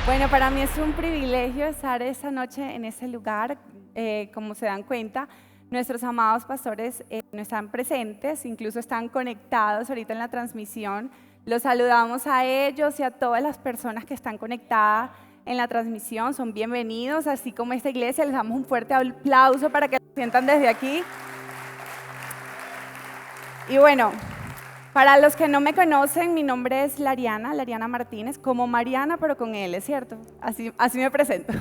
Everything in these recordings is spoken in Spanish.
Bueno, para mí es un privilegio estar esta noche en ese lugar. Como se dan cuenta, nuestros amados pastores no están presentes, incluso están conectados ahorita en la transmisión. Los saludamos a ellos y a todas las personas que están conectadas en la transmisión. Son bienvenidos, así como esta iglesia. Les damos un fuerte aplauso para que lo sientan desde aquí. Y bueno, para los que no me conocen, mi nombre es Lariana Martínez, como Mariana, pero con L, ¿cierto? Así me presento.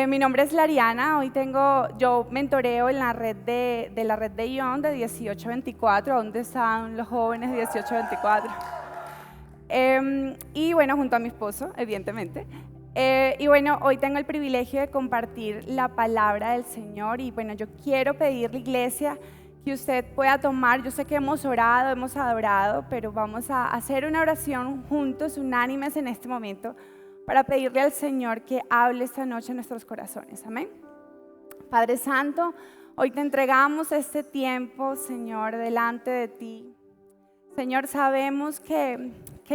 Mi nombre es Lariana, yo mentoreo en la red de la red de ION de 1824, ¿dónde están los jóvenes de 1824? Y bueno, junto a mi esposo, evidentemente. Y bueno, hoy tengo el privilegio de compartir la palabra del Señor y bueno, yo quiero pedirle, iglesia, que usted pueda tomar, yo sé que hemos orado, hemos adorado, pero vamos a hacer una oración juntos, unánimes en este momento, para pedirle al Señor que hable esta noche en nuestros corazones. Amén. Padre Santo, hoy te entregamos este tiempo, Señor, delante de ti. Señor, sabemos que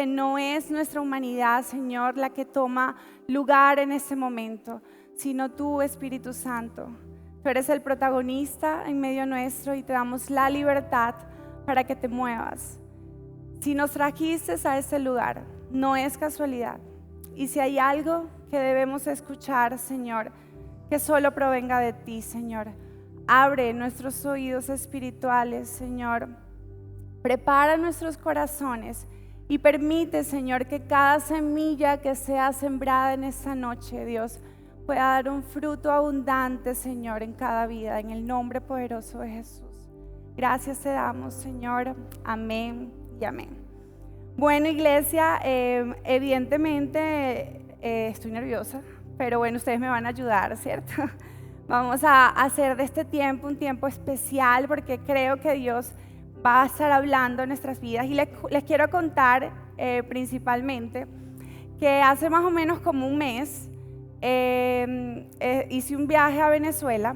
no es nuestra humanidad, Señor, la que toma lugar en este momento, sino tú, Espíritu Santo. Tú eres el protagonista en medio nuestro y te damos la libertad para que te muevas. Si nos trajiste a este lugar, no es casualidad. Y si hay algo que debemos escuchar, Señor, que solo provenga de ti, Señor. Abre nuestros oídos espirituales, Señor. Prepara nuestros corazones y permite, Señor, que cada semilla que sea sembrada en esta noche, Dios, pueda dar un fruto abundante, Señor, en cada vida, en el nombre poderoso de Jesús. Gracias te damos, Señor. Amén y amén. Bueno, iglesia, evidentemente estoy nerviosa, pero bueno, ustedes me van a ayudar, ¿cierto? Vamos a hacer de este tiempo un tiempo especial porque creo que Dios va a estar hablando en nuestras vidas y les quiero contar principalmente que hace más o menos como un mes hice un viaje a Venezuela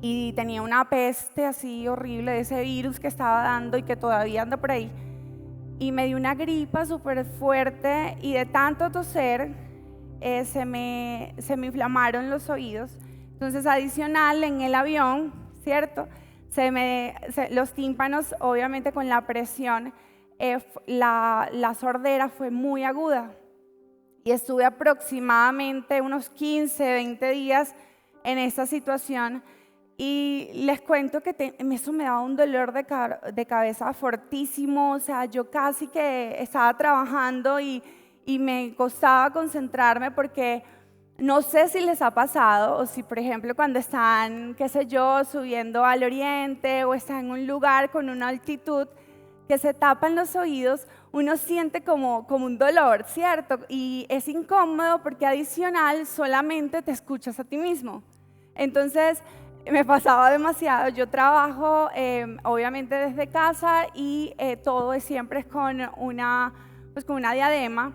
y tenía una peste así horrible de ese virus que estaba dando y que todavía anda por ahí y me dio una gripa súper fuerte y de tanto toser se me inflamaron los oídos. Entonces adicional en el avión, ¿cierto? Los tímpanos, obviamente con la presión, la sordera fue muy aguda. Y estuve aproximadamente unos 15, 20 días en esta situación y les cuento que eso me daba un dolor de cabeza fortísimo, o sea, yo casi que estaba trabajando y me costaba concentrarme porque no sé si les ha pasado o si, por ejemplo, cuando están, qué sé yo, subiendo al oriente o están en un lugar con una altitud que se tapan los oídos, uno siente como un dolor, ¿cierto? Y es incómodo porque adicional solamente te escuchas a ti mismo. Entonces me pasaba demasiado. Yo trabajo obviamente desde casa y todo siempre es con una diadema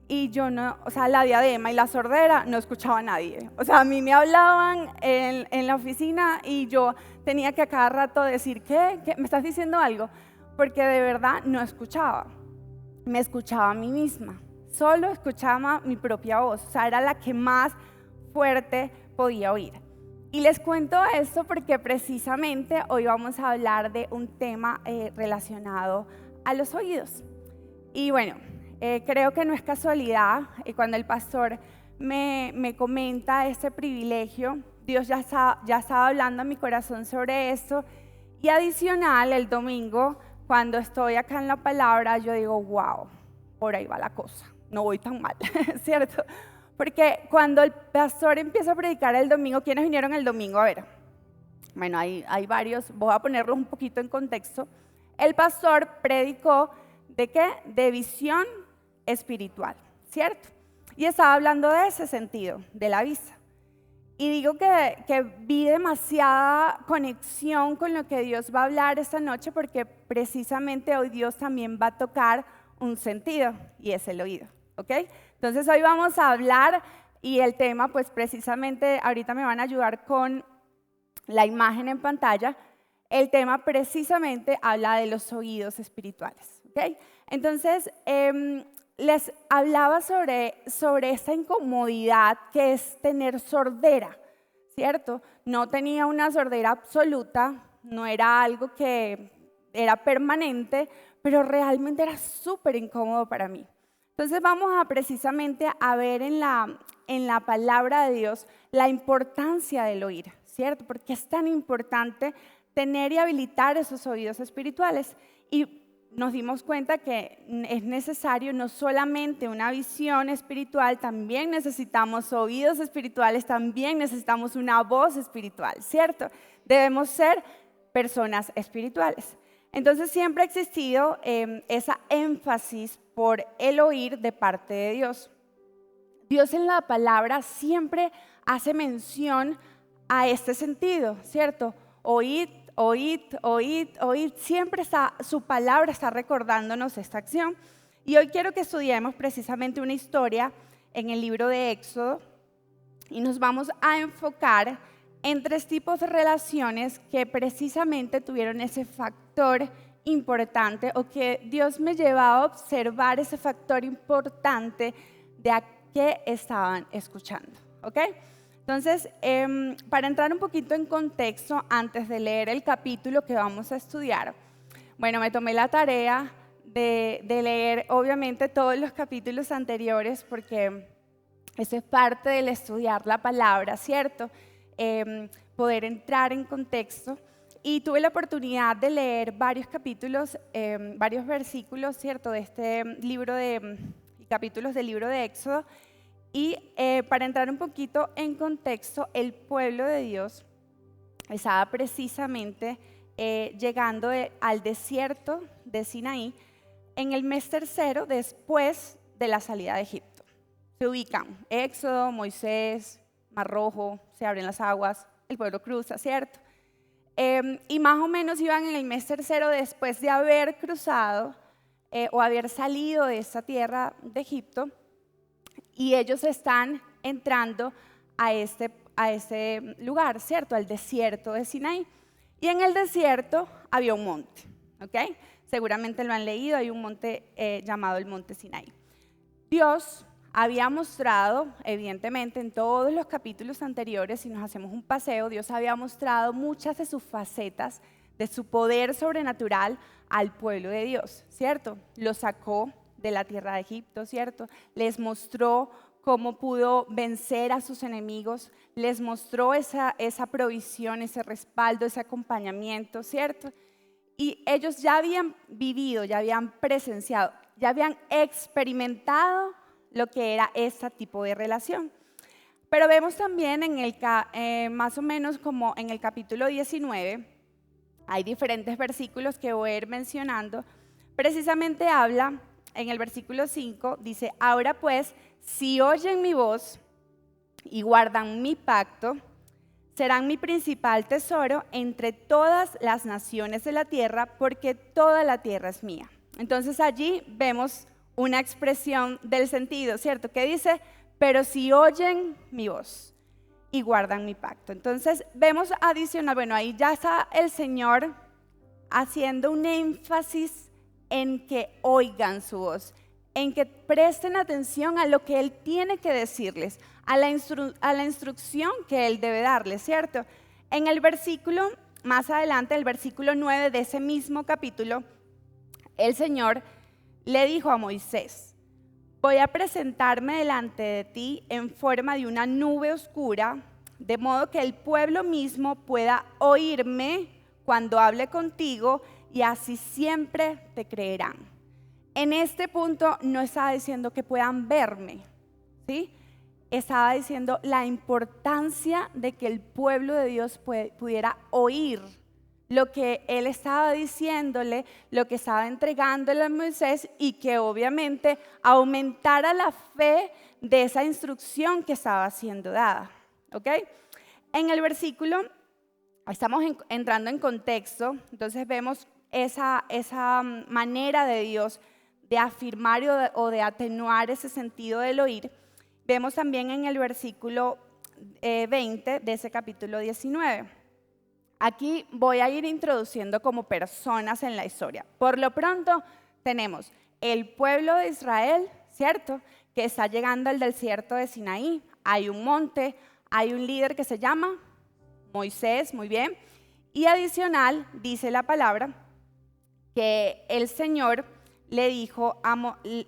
y yo no, o sea, la diadema y la sordera no escuchaba a nadie. O sea, a mí me hablaban en la oficina y yo tenía que a cada rato decir, ¿qué? ¿Me estás diciendo algo? Porque de verdad no escuchaba, me escuchaba a mí misma, solo escuchaba mi propia voz, o sea, era la que más fuerte podía oír. Y les cuento esto porque precisamente hoy vamos a hablar de un tema relacionado a los oídos. Y bueno, creo que no es casualidad, cuando el pastor me comenta este privilegio, Dios ya estaba hablando a mi corazón sobre esto, y adicional el domingo, cuando estoy acá en la palabra, yo digo, wow, por ahí va la cosa, no voy tan mal, ¿cierto? Porque cuando el pastor empieza a predicar el domingo, ¿quiénes vinieron el domingo? A ver, bueno, hay varios, voy a ponerlos un poquito en contexto. El pastor predicó, ¿de qué? De visión espiritual, ¿cierto? Y estaba hablando de ese sentido, de la vista. Y digo que vi demasiada conexión con lo que Dios va a hablar esta noche porque precisamente hoy Dios también va a tocar un sentido y es el oído, ¿ok? Entonces hoy vamos a hablar y el tema pues precisamente ahorita me van a ayudar con la imagen en pantalla. El tema precisamente habla de los oídos espirituales, ¿ok? Entonces, les hablaba sobre esta incomodidad que es tener sordera, ¿cierto? No tenía una sordera absoluta, no era algo que era permanente, pero realmente era súper incómodo para mí. Entonces vamos a precisamente a ver en la palabra de Dios la importancia del oír, ¿cierto? Porque es tan importante tener y habilitar esos oídos espirituales. Y nos dimos cuenta que es necesario no solamente una visión espiritual, también necesitamos oídos espirituales, también necesitamos una voz espiritual, ¿cierto? Debemos ser personas espirituales. Entonces siempre ha existido esa énfasis por el oír de parte de Dios. Dios en la palabra siempre hace mención a este sentido, ¿cierto? Oíd, oíd, oíd, oíd. Siempre su palabra está recordándonos esta acción. Y hoy quiero que estudiemos precisamente una historia en el libro de Éxodo y nos vamos a enfocar en 3 tipos de relaciones que precisamente tuvieron ese factor importante o que Dios me llevaba a observar ese factor importante de a qué estaban escuchando, ¿ok? Entonces, para entrar un poquito en contexto, antes de leer el capítulo que vamos a estudiar, bueno, me tomé la tarea de leer obviamente todos los capítulos anteriores porque eso es parte del estudiar la palabra, ¿cierto? Poder entrar en contexto. Y tuve la oportunidad de leer varios capítulos, varios versículos, ¿cierto? De este libro capítulos del libro de Éxodo. Y para entrar un poquito en contexto, el pueblo de Dios estaba precisamente llegando al desierto de Sinaí en el mes tercero después de la salida de Egipto. Se ubican Éxodo, Moisés, Mar Rojo, se abren las aguas, el pueblo cruza, ¿cierto? Y más o menos iban en el mes tercero después de haber cruzado o haber salido de esta tierra de Egipto. Y ellos están entrando a este lugar, ¿cierto? Al desierto de Sinaí. Y en el desierto había un monte, ¿ok? Seguramente lo han leído, hay un monte llamado el monte Sinaí. Dios había mostrado, evidentemente, en todos los capítulos anteriores, si nos hacemos un paseo, Dios había mostrado muchas de sus facetas, de su poder sobrenatural al pueblo de Dios, ¿cierto? Lo sacó de la tierra de Egipto, ¿cierto? Les mostró cómo pudo vencer a sus enemigos, les mostró esa provisión, ese respaldo, ese acompañamiento, ¿cierto? Y ellos ya habían vivido, ya habían presenciado, ya habían experimentado lo que era este tipo de relación. Pero vemos también más o menos como en el capítulo 19, hay diferentes versículos que voy a ir mencionando, precisamente habla. En el versículo 5 dice, ahora pues, si oyen mi voz y guardan mi pacto, serán mi principal tesoro entre todas las naciones de la tierra, porque toda la tierra es mía. Entonces allí vemos una expresión del sentido, ¿cierto? Que dice, pero si oyen mi voz y guardan mi pacto. Entonces vemos adicional, bueno, ahí ya está el Señor haciendo un énfasis en que oigan su voz, en que presten atención a lo que Él tiene que decirles, a la instrucción que Él debe darles, ¿cierto? En el versículo, más adelante, el versículo 9 de ese mismo capítulo, el Señor le dijo a Moisés, voy a presentarme delante de ti en forma de una nube oscura, de modo que el pueblo mismo pueda oírme cuando hable contigo y así siempre te creerán. En este punto no estaba diciendo que puedan verme, ¿sí? Estaba diciendo la importancia de que el pueblo de Dios pudiera oír lo que él estaba diciéndole, lo que estaba entregándole a Moisés y que obviamente aumentara la fe de esa instrucción que estaba siendo dada, ¿ok? en el versículo, estamos entrando en contexto, entonces vemos esa manera de Dios de afirmar o de atenuar ese sentido del oír. Vemos también en el versículo 20 de ese capítulo 19. Aquí voy a ir introduciendo como personas en la historia. Por lo pronto tenemos el pueblo de Israel, ¿cierto?, que está llegando al desierto de Sinaí. Hay un monte, hay un líder que se llama Moisés, muy bien. Y adicional, dice la palabra, que el Señor le dijo a Moisés,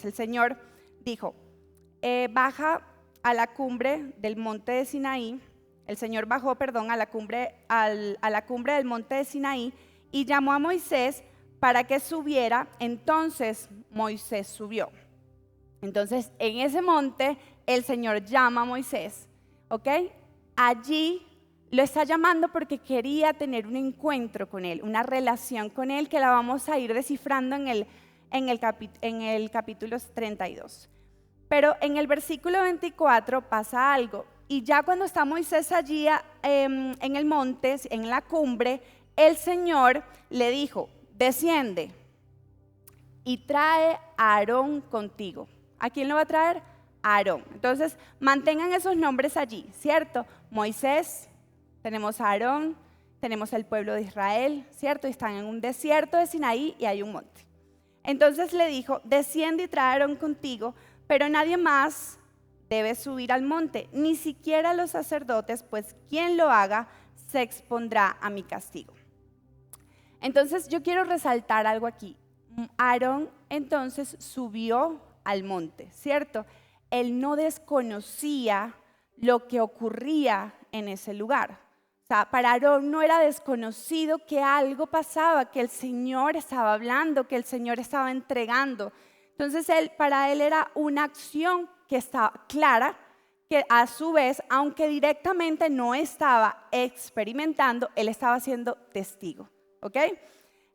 el Señor dijo, baja a la cumbre del monte de Sinaí. El Señor bajó, a la cumbre del monte de Sinaí y llamó a Moisés para que subiera. Entonces Moisés subió. Entonces en ese monte el Señor llama a Moisés, ¿ok? Allí lo está llamando porque quería tener un encuentro con él, una relación con él que la vamos a ir descifrando en el capítulo 32. Pero en el versículo 24 pasa algo. Y ya cuando está Moisés allí en el monte, en la cumbre, el Señor le dijo, desciende y trae a Aarón contigo. ¿A quién lo va a traer? A Aarón. Entonces, mantengan esos nombres allí, ¿cierto? Moisés, tenemos a Aarón, tenemos el pueblo de Israel, ¿cierto? Están en un desierto de Sinaí y hay un monte. Entonces le dijo, desciende y trae a Aarón contigo, pero nadie más debe subir al monte, ni siquiera los sacerdotes, pues quien lo haga se expondrá a mi castigo. Entonces yo quiero resaltar algo aquí. Aarón entonces subió al monte, ¿cierto? Él no desconocía lo que ocurría en ese lugar. O sea, para Aarón no era desconocido que algo pasaba, que el Señor estaba hablando, que el Señor estaba entregando. Entonces para él era una acción que estaba clara, que a su vez, aunque directamente no estaba experimentando, él estaba siendo testigo, ¿ok?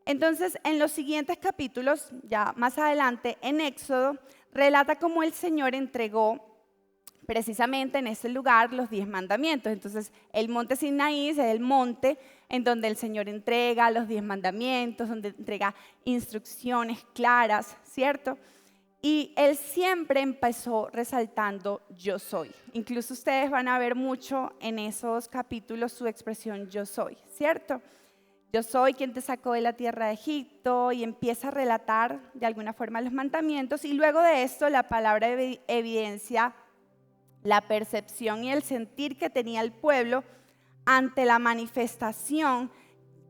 Entonces, en los siguientes capítulos, ya más adelante, en Éxodo, relata cómo el Señor entregó precisamente en ese lugar los 10 mandamientos. Entonces, el monte Sinaí es el monte en donde el Señor entrega los 10 mandamientos, donde entrega instrucciones claras, ¿cierto? Y Él siempre empezó resaltando yo soy. Incluso ustedes van a ver mucho en esos capítulos su expresión yo soy, ¿cierto? Yo soy quien te sacó de la tierra de Egipto, y empieza a relatar de alguna forma los mandamientos, y luego de esto la palabra evidencia la percepción y el sentir que tenía el pueblo ante la manifestación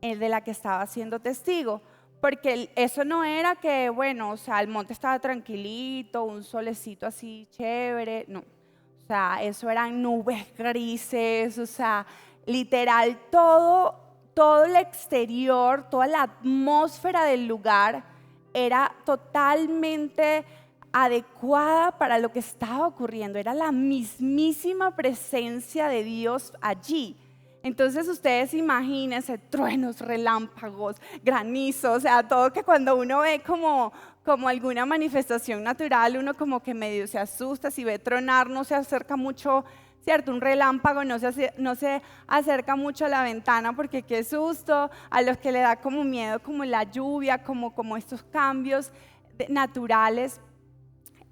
de la que estaba siendo testigo. Porque eso no era que, bueno, o sea, el monte estaba tranquilito, un solecito así chévere, no. O sea, eso eran nubes grises, o sea, literal todo el exterior, toda la atmósfera del lugar era totalmente adecuada para lo que estaba ocurriendo. Era la mismísima presencia de Dios allí. Entonces ustedes imagínense truenos, relámpagos, granizo, o sea, todo que cuando uno ve como alguna manifestación natural, uno como que medio se asusta. Si ve tronar, no se acerca mucho, ¿cierto? Un relámpago no se acerca mucho a la ventana porque qué susto. A los que le da como miedo, como la lluvia, como estos cambios naturales.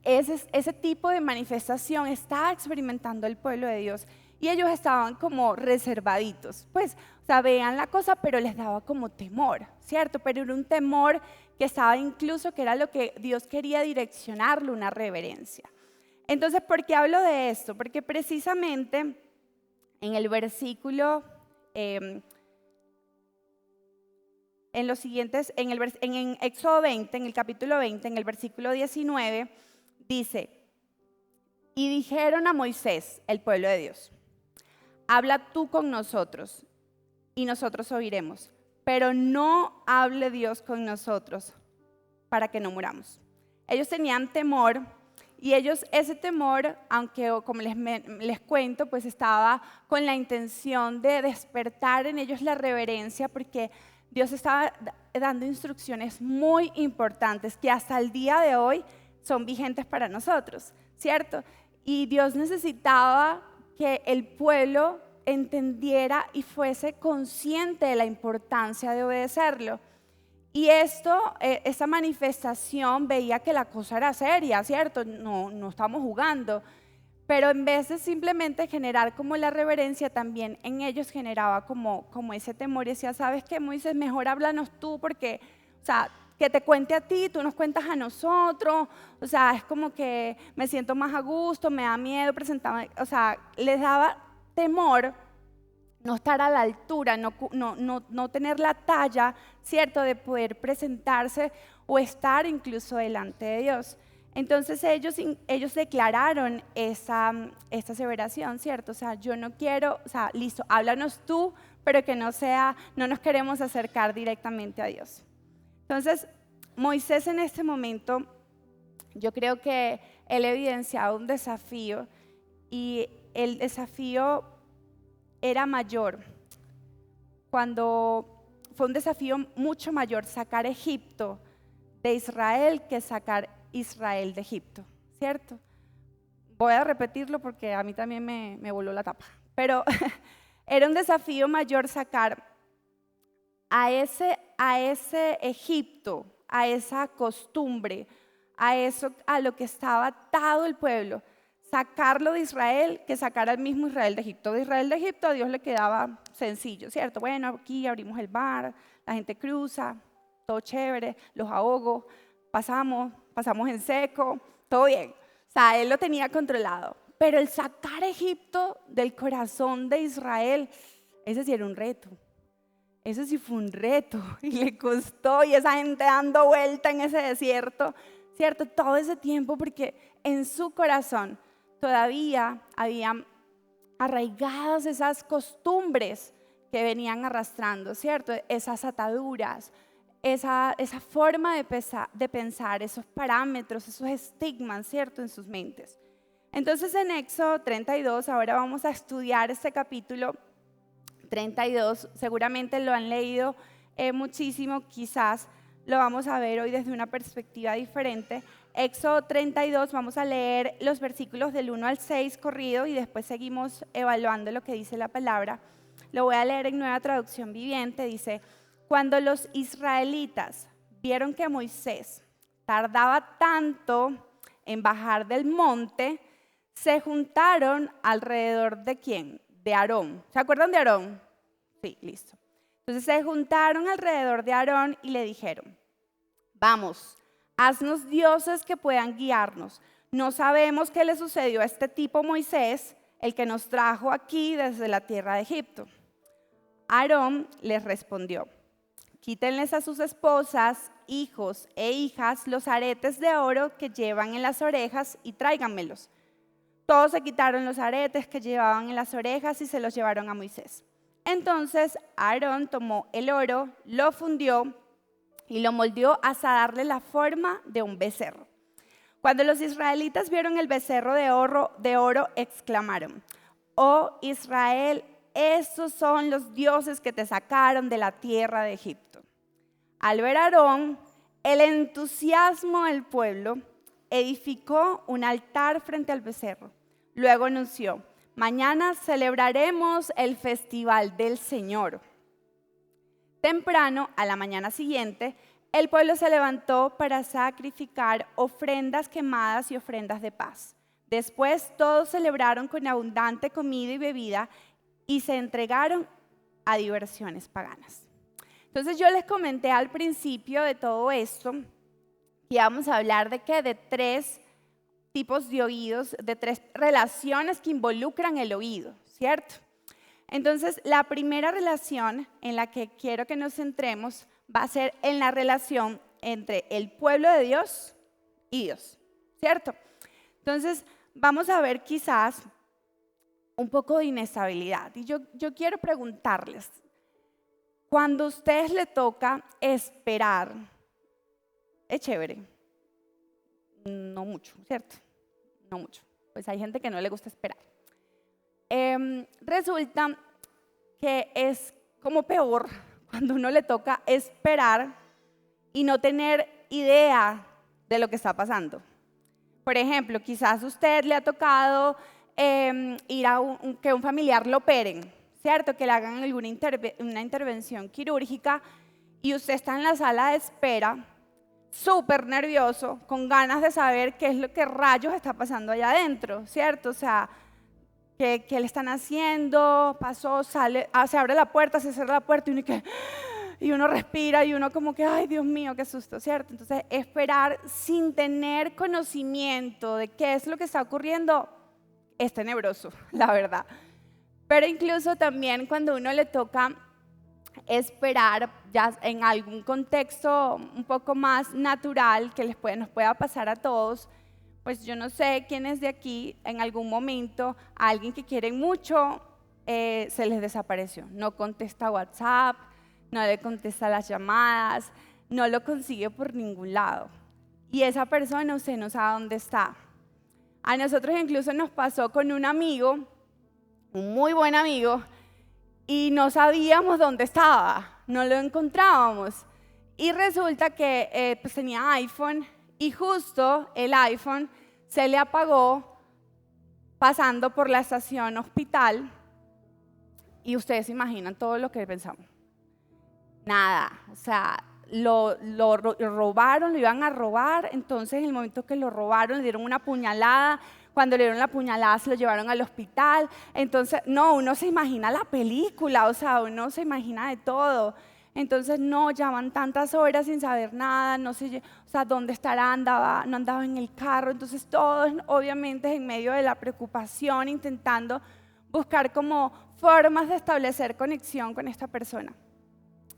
Ese tipo de manifestación está experimentando el pueblo de Dios. Y ellos estaban como reservaditos, pues, o sea, veían la cosa, pero les daba como temor, ¿cierto? Pero era un temor que estaba incluso, que era lo que Dios quería direccionarlo, una reverencia. Entonces, ¿por qué hablo de esto? Porque precisamente en el versículo, en los siguientes, en Éxodo 20, en el capítulo 20, en el versículo 19, dice, y dijeron a Moisés, el pueblo de Dios, habla tú con nosotros y nosotros oiremos, pero no hable Dios con nosotros para que no muramos. Ellos tenían temor y ese temor, aunque como les cuento, pues estaba con la intención de despertar en ellos la reverencia, porque Dios estaba dando instrucciones muy importantes que hasta el día de hoy son vigentes para nosotros, ¿cierto? Y Dios necesitaba que el pueblo entendiera y fuese consciente de la importancia de obedecerlo. Y esta manifestación veía que la cosa era seria, ¿cierto? No estamos jugando. Pero en vez de simplemente generar como la reverencia, también en ellos generaba como ese temor. Y decía, ¿sabes qué, Moisés? Mejor háblanos tú porque, o sea, que te cuente a ti, tú nos cuentas a nosotros. O sea, es como que me siento más a gusto, me da miedo presentarme. O sea, les daba temor no estar a la altura, no tener la talla, ¿cierto?, de poder presentarse o estar incluso delante de Dios. Entonces ellos declararon esta aseveración, ¿cierto? O sea, yo no quiero, o sea, listo, háblanos tú, pero que no nos queremos acercar directamente a Dios. Entonces, Moisés en este momento, yo creo que él evidenciaba un desafío y el desafío era mayor. Fue un desafío mucho mayor sacar Egipto de Israel que sacar Israel de Egipto, ¿cierto? Voy a repetirlo porque a mí también me voló la tapa, pero era un desafío mayor sacar a ese Egipto, a esa costumbre, a lo que estaba atado el pueblo, sacarlo de Israel que sacar al mismo Israel de Egipto. De Israel de Egipto a Dios le quedaba sencillo, ¿cierto? Bueno, aquí abrimos el mar, la gente cruza, todo chévere, los ahogo, pasamos en seco, todo bien. O sea, él lo tenía controlado. Pero el sacar Egipto del corazón de Israel, ese sí era un reto. Eso sí fue un reto y le costó, y esa gente dando vuelta en ese desierto, ¿cierto? Todo ese tiempo, porque en su corazón todavía habían arraigadas esas costumbres que venían arrastrando, ¿cierto? Esas ataduras, esa forma de pensar, esos parámetros, esos estigmas, ¿cierto? En sus mentes. Entonces en Éxodo 32, ahora vamos a estudiar este capítulo 32, seguramente lo han leído muchísimo, quizás lo vamos a ver hoy desde una perspectiva diferente. Éxodo 32, vamos a leer los versículos del 1 al 6 corrido y después seguimos evaluando lo que dice la palabra. Lo voy a leer en Nueva Traducción Viviente, dice: cuando los israelitas vieron que Moisés tardaba tanto en bajar del monte, se juntaron alrededor de ¿quién? De Aarón. ¿Se acuerdan de Aarón? Sí, listo. Entonces se juntaron alrededor de Aarón y le dijeron: vamos, haznos dioses que puedan guiarnos. No sabemos qué le sucedió a este tipo Moisés, el que nos trajo aquí desde la tierra de Egipto. Aarón les respondió: quítenles a sus esposas, hijos e hijas los aretes de oro que llevan en las orejas y tráiganmelos. Todos se quitaron los aretes que llevaban en las orejas y se los llevaron a Moisés. Entonces Aarón tomó el oro, lo fundió y lo moldeó hasta darle la forma de un becerro. Cuando los israelitas vieron el becerro de oro, exclamaron: oh Israel, estos son los dioses que te sacaron de la tierra de Egipto. Al ver a Aarón el entusiasmo del pueblo, edificó un altar frente al becerro. Luego anunció: mañana celebraremos el festival del Señor. Temprano, a la mañana siguiente, el pueblo se levantó para sacrificar ofrendas quemadas y ofrendas de paz. Después todos celebraron con abundante comida y bebida y se entregaron a diversiones paganas. Entonces yo les comenté al principio de todo esto que íbamos a hablar de ¿qué? De 3 tipos de oídos, de 3 relaciones que involucran el oído, ¿cierto? Entonces, la primera relación en la que quiero que nos centremos va a ser en la relación entre el pueblo de Dios y Dios, ¿cierto? Entonces, vamos a ver quizás un poco de inestabilidad. Y yo quiero preguntarles, cuando a ustedes les toca esperar, es chévere, no mucho, ¿cierto? No mucho, pues hay gente que no le gusta esperar. Resulta que es como peor cuando uno le toca esperar y no tener idea de lo que está pasando. Por ejemplo, quizás a usted le ha tocado ir a que un familiar lo operen, ¿cierto? Que le hagan una intervención quirúrgica y usted está en la sala de espera, súper nervioso, con ganas de saber qué es lo que rayos está pasando allá adentro, ¿cierto? O sea, ¿qué le están haciendo? Pasó, sale, se abre la puerta, se cierra la puerta y uno respira y uno como que, ay Dios mío, qué susto, ¿cierto? Entonces, esperar sin tener conocimiento de qué es lo que está ocurriendo es tenebroso, la verdad. Pero incluso también cuando uno le toca esperar ya en algún contexto un poco más natural que nos pueda pasar a todos, pues yo no sé quiénes de aquí en algún momento a alguien que quieren mucho se les desapareció, no contesta WhatsApp, no le contesta las llamadas, no lo consigue por ningún lado y esa persona usted no sabe dónde está. A nosotros incluso nos pasó con un amigo, un muy buen amigo, y no sabíamos dónde estaba, no lo encontrábamos. Y resulta que pues tenía iPhone y justo el iPhone se le apagó pasando por la estación Hospital y ustedes se imaginan todo lo que pensamos. Nada, o sea, lo robaron, lo iban a robar, entonces en el momento que lo robaron le dieron una puñalada. Cuando le dieron la puñalada se lo llevaron al hospital. Entonces, no, uno se imagina la película, o sea, uno se imagina de todo. Entonces, no, llevan tantas horas sin saber nada, no sé, o sea, ¿dónde estará? No andaba en el carro. Entonces, todos, obviamente, en medio de la preocupación, intentando buscar como formas de establecer conexión con esta persona.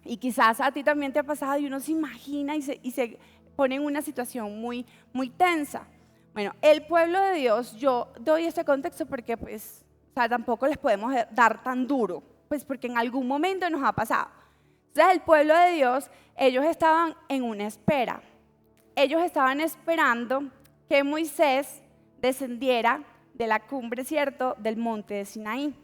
Y quizás a ti también te ha pasado y uno se imagina y se pone en una situación muy, muy tensa. Bueno, el pueblo de Dios, yo doy este contexto porque pues, o sea, tampoco les podemos dar tan duro, pues porque en algún momento nos ha pasado. Entonces el pueblo de Dios, ellos estaban en una espera. Ellos estaban esperando que Moisés descendiera de la cumbre, ¿cierto?, del monte de Sinaí.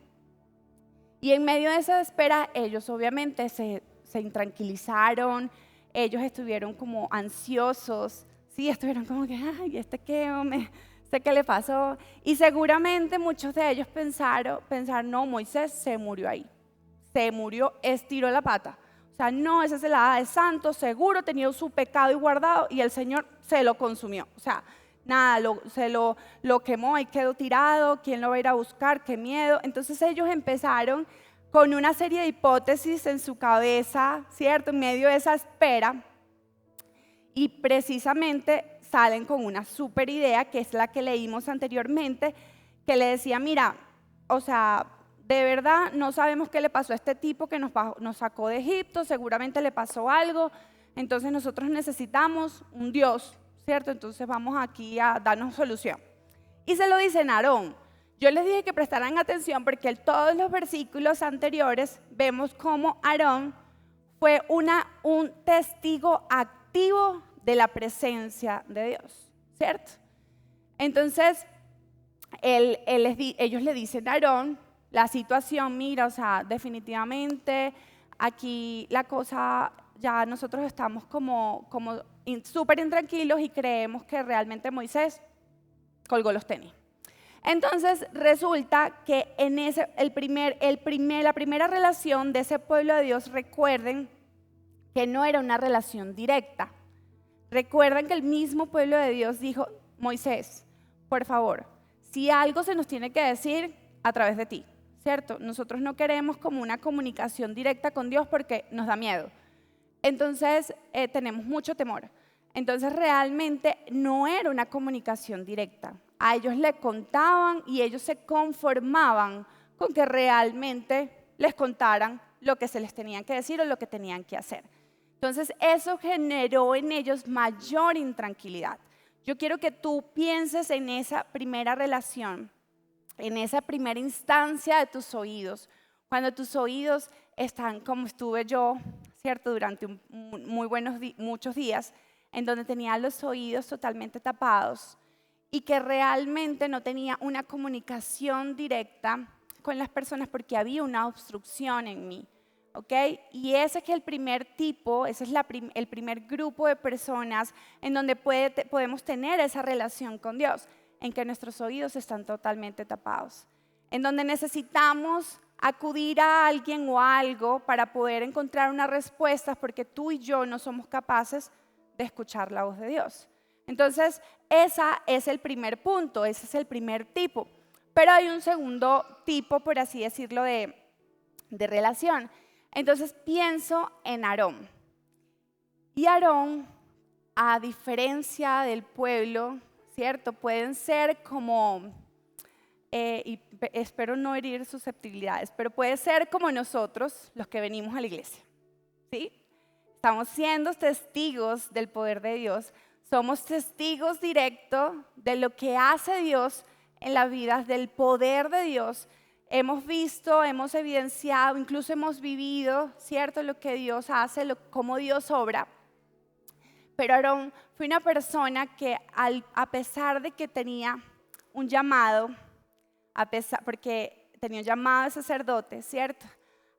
Y en medio de esa espera, ellos obviamente se intranquilizaron, ellos estuvieron como ansiosos, sí, estuvieron como que, ay, ¿qué le pasó? Y seguramente muchos de ellos pensaron, no, Moisés se murió ahí, se murió, estiró la pata. O sea, no, esa se la da de santo, seguro tenía su pecado y guardado y el Señor se lo consumió. O sea, nada, lo quemó y quedó tirado, ¿quién lo va a ir a buscar? Qué miedo. Entonces ellos empezaron con una serie de hipótesis en su cabeza, ¿cierto? En medio de esa espera. Y precisamente salen con una super idea, que es la que leímos anteriormente, que le decía, mira, o sea, de verdad no sabemos qué le pasó a este tipo que nos sacó de Egipto, seguramente le pasó algo, entonces nosotros necesitamos un Dios, ¿cierto? Entonces vamos aquí a darnos solución. Y se lo dicen a Aarón. Yo les dije que prestaran atención porque en todos los versículos anteriores vemos cómo Aarón fue un testigo activo de la presencia de Dios, ¿cierto? Entonces, ellos le dicen a Aarón la situación, mira, o sea, definitivamente aquí la cosa, ya nosotros estamos como súper intranquilos y creemos que realmente Moisés colgó los tenis. Entonces resulta que en la primera relación de ese pueblo de Dios, recuerden que no era una relación directa. Recuerden que el mismo pueblo de Dios dijo, Moisés, por favor, si algo se nos tiene que decir, a través de ti, ¿cierto? Nosotros no queremos como una comunicación directa con Dios porque nos da miedo. Entonces tenemos mucho temor. Entonces realmente no era una comunicación directa. A ellos le contaban y ellos se conformaban con que realmente les contaran lo que se les tenía que decir o lo que tenían que hacer. Entonces eso generó en ellos mayor intranquilidad. Yo quiero que tú pienses en esa primera relación, en esa primera instancia de tus oídos, cuando tus oídos están como estuve yo, ¿cierto? Durante muchos días, en donde tenía los oídos totalmente tapados y que realmente no tenía una comunicación directa con las personas porque había una obstrucción en mí, ¿ok? Y ese es el primer tipo, ese es el primer grupo de personas en donde podemos tener esa relación con Dios. en que nuestros oídos están totalmente tapados, en donde necesitamos acudir a alguien o a algo para poder encontrar una respuesta, porque tú y yo no somos capaces de escuchar la voz de Dios. Entonces, ese es el primer punto, ese es el primer tipo. Pero hay un segundo tipo, por así decirlo, de relación. Entonces pienso en Aarón. Y Aarón, a diferencia del pueblo, ¿cierto? Pueden ser como, y espero no herir susceptibilidades, pero puede ser como nosotros, los que venimos a la iglesia, ¿sí? Estamos siendo testigos del poder de Dios, somos testigos directos de lo que hace Dios en la vida, del poder de Dios. Hemos visto, hemos evidenciado, incluso hemos vivido, ¿cierto? Lo que Dios hace, cómo Dios obra. Pero Aarón fue una persona que a pesar de que tenía un llamado, porque tenía un llamado de sacerdote, ¿cierto?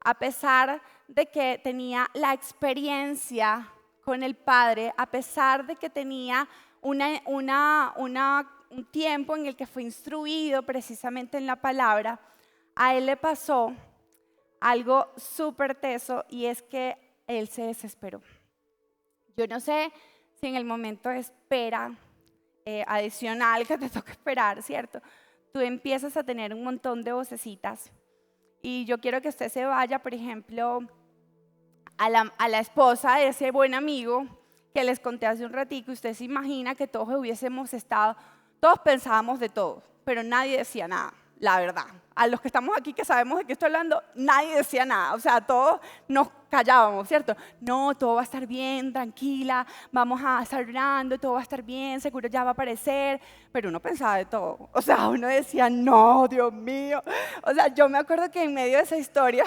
A pesar de que tenía la experiencia con el Padre, a pesar de que tenía un tiempo en el que fue instruido precisamente en la palabra, a él le pasó algo súper teso, y es que él se desesperó. Yo no sé si en el momento de espera adicional que te toca esperar, ¿cierto? Tú empiezas a tener un montón de vocecitas, y yo quiero que usted se vaya, por ejemplo, a la esposa de ese buen amigo que les conté hace un ratito. Usted se imagina que todos hubiésemos estado, todos pensábamos de todo, pero nadie decía nada, la verdad. A los que estamos aquí que sabemos de qué estoy hablando, nadie decía nada, o sea, todos nos callábamos, ¿cierto? No, todo va a estar bien, tranquila, vamos a estar orando, todo va a estar bien, seguro ya va a aparecer, pero uno pensaba de todo, o sea, uno decía, no, Dios mío, o sea, yo me acuerdo que en medio de esa historia,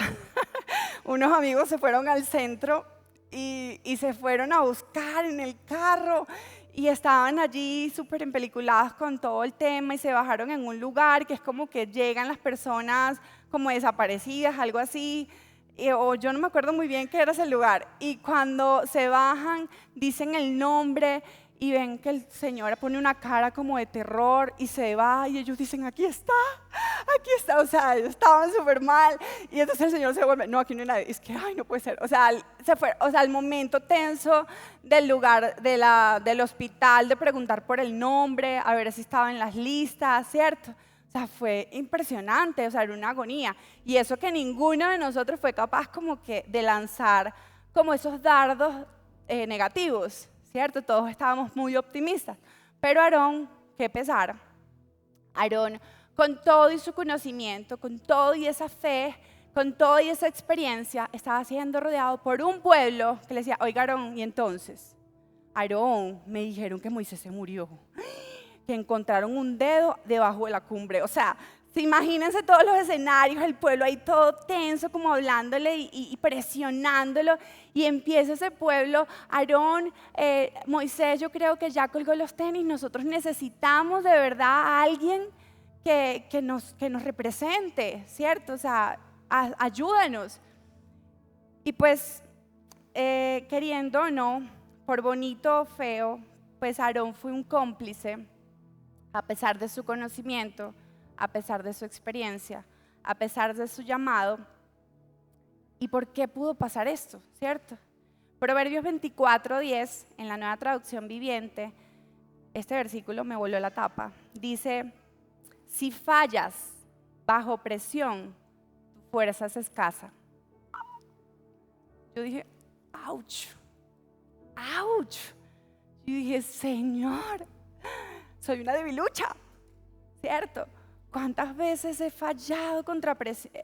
unos amigos se fueron al centro y se fueron a buscar en el carro, y estaban allí súper empeliculados con todo el tema, y se bajaron en un lugar que es como que llegan las personas como desaparecidas, algo así, o yo no me acuerdo muy bien qué era ese lugar. Y cuando se bajan, dicen el nombre y ven que el señor pone una cara como de terror y se va, y ellos dicen, aquí está, o sea, ellos estaban súper mal, y entonces el señor se vuelve, no, aquí no hay nadie, es que, ay, no puede ser, o sea, se fue, o sea, el momento tenso del lugar, del hospital, de preguntar por el nombre, a ver si estaba en las listas, ¿cierto? O sea, fue impresionante, o sea, era una agonía, y eso que ninguno de nosotros fue capaz como que de lanzar como esos dardos negativos, ¿cierto? Todos estábamos muy optimistas, pero Aarón, qué pesar, Aarón, con todo y su conocimiento, con todo y esa fe, con todo y esa experiencia, estaba siendo rodeado por un pueblo que le decía, oiga Aarón, y entonces, Aarón, me dijeron que Moisés se murió, que encontraron un dedo debajo de la cumbre, o sea, imagínense todos los escenarios, el pueblo ahí todo tenso, como hablándole y presionándolo, y empieza ese pueblo, Aarón, Moisés, yo creo que ya colgó los tenis, nosotros necesitamos de verdad a alguien que nos represente, ¿cierto? O sea, ayúdanos. Y pues, queriendo o no, por bonito o feo, pues Aarón fue un cómplice, a pesar de su conocimiento, a pesar de su experiencia, a pesar de su llamado. ¿Y por qué pudo pasar esto? ¿Cierto? Proverbios 24:10, en la Nueva Traducción Viviente, este versículo me voló la tapa. Dice, si fallas bajo presión, tu fuerza es escasa. Yo dije, ouch, ouch. Yo dije, Señor, soy una debilucha, ¿cierto? ¿Cuántas veces he fallado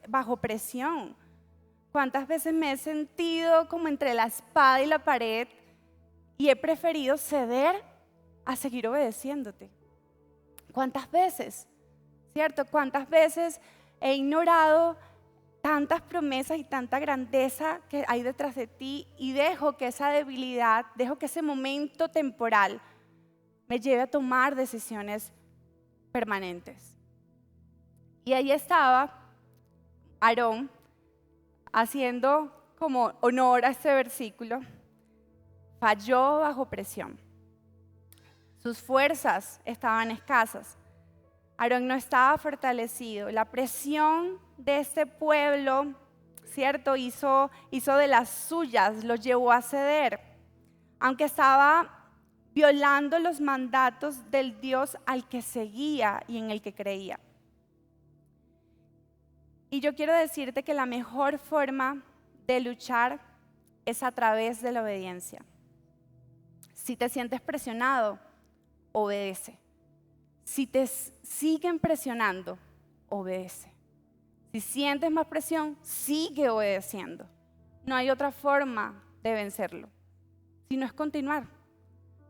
bajo presión? ¿Cuántas veces me he sentido como entre la espada y la pared y he preferido ceder a seguir obedeciéndote? ¿Cuántas veces? ¿Cierto? ¿Cuántas veces he ignorado tantas promesas y tanta grandeza que hay detrás de ti y dejo que esa debilidad, dejo que ese momento temporal me lleve a tomar decisiones permanentes? Y ahí estaba Aarón haciendo como honor a este versículo, falló bajo presión. Sus fuerzas estaban escasas. Aarón no estaba fortalecido. La presión de este pueblo, ¿cierto? Hizo de las suyas, lo llevó a ceder, aunque estaba violando los mandatos del Dios al que seguía y en el que creía. Y yo quiero decirte que la mejor forma de luchar es a través de la obediencia. Si te sientes presionado, obedece. Si te siguen presionando, obedece. Si sientes más presión, sigue obedeciendo. No hay otra forma de vencerlo. Si no es continuar,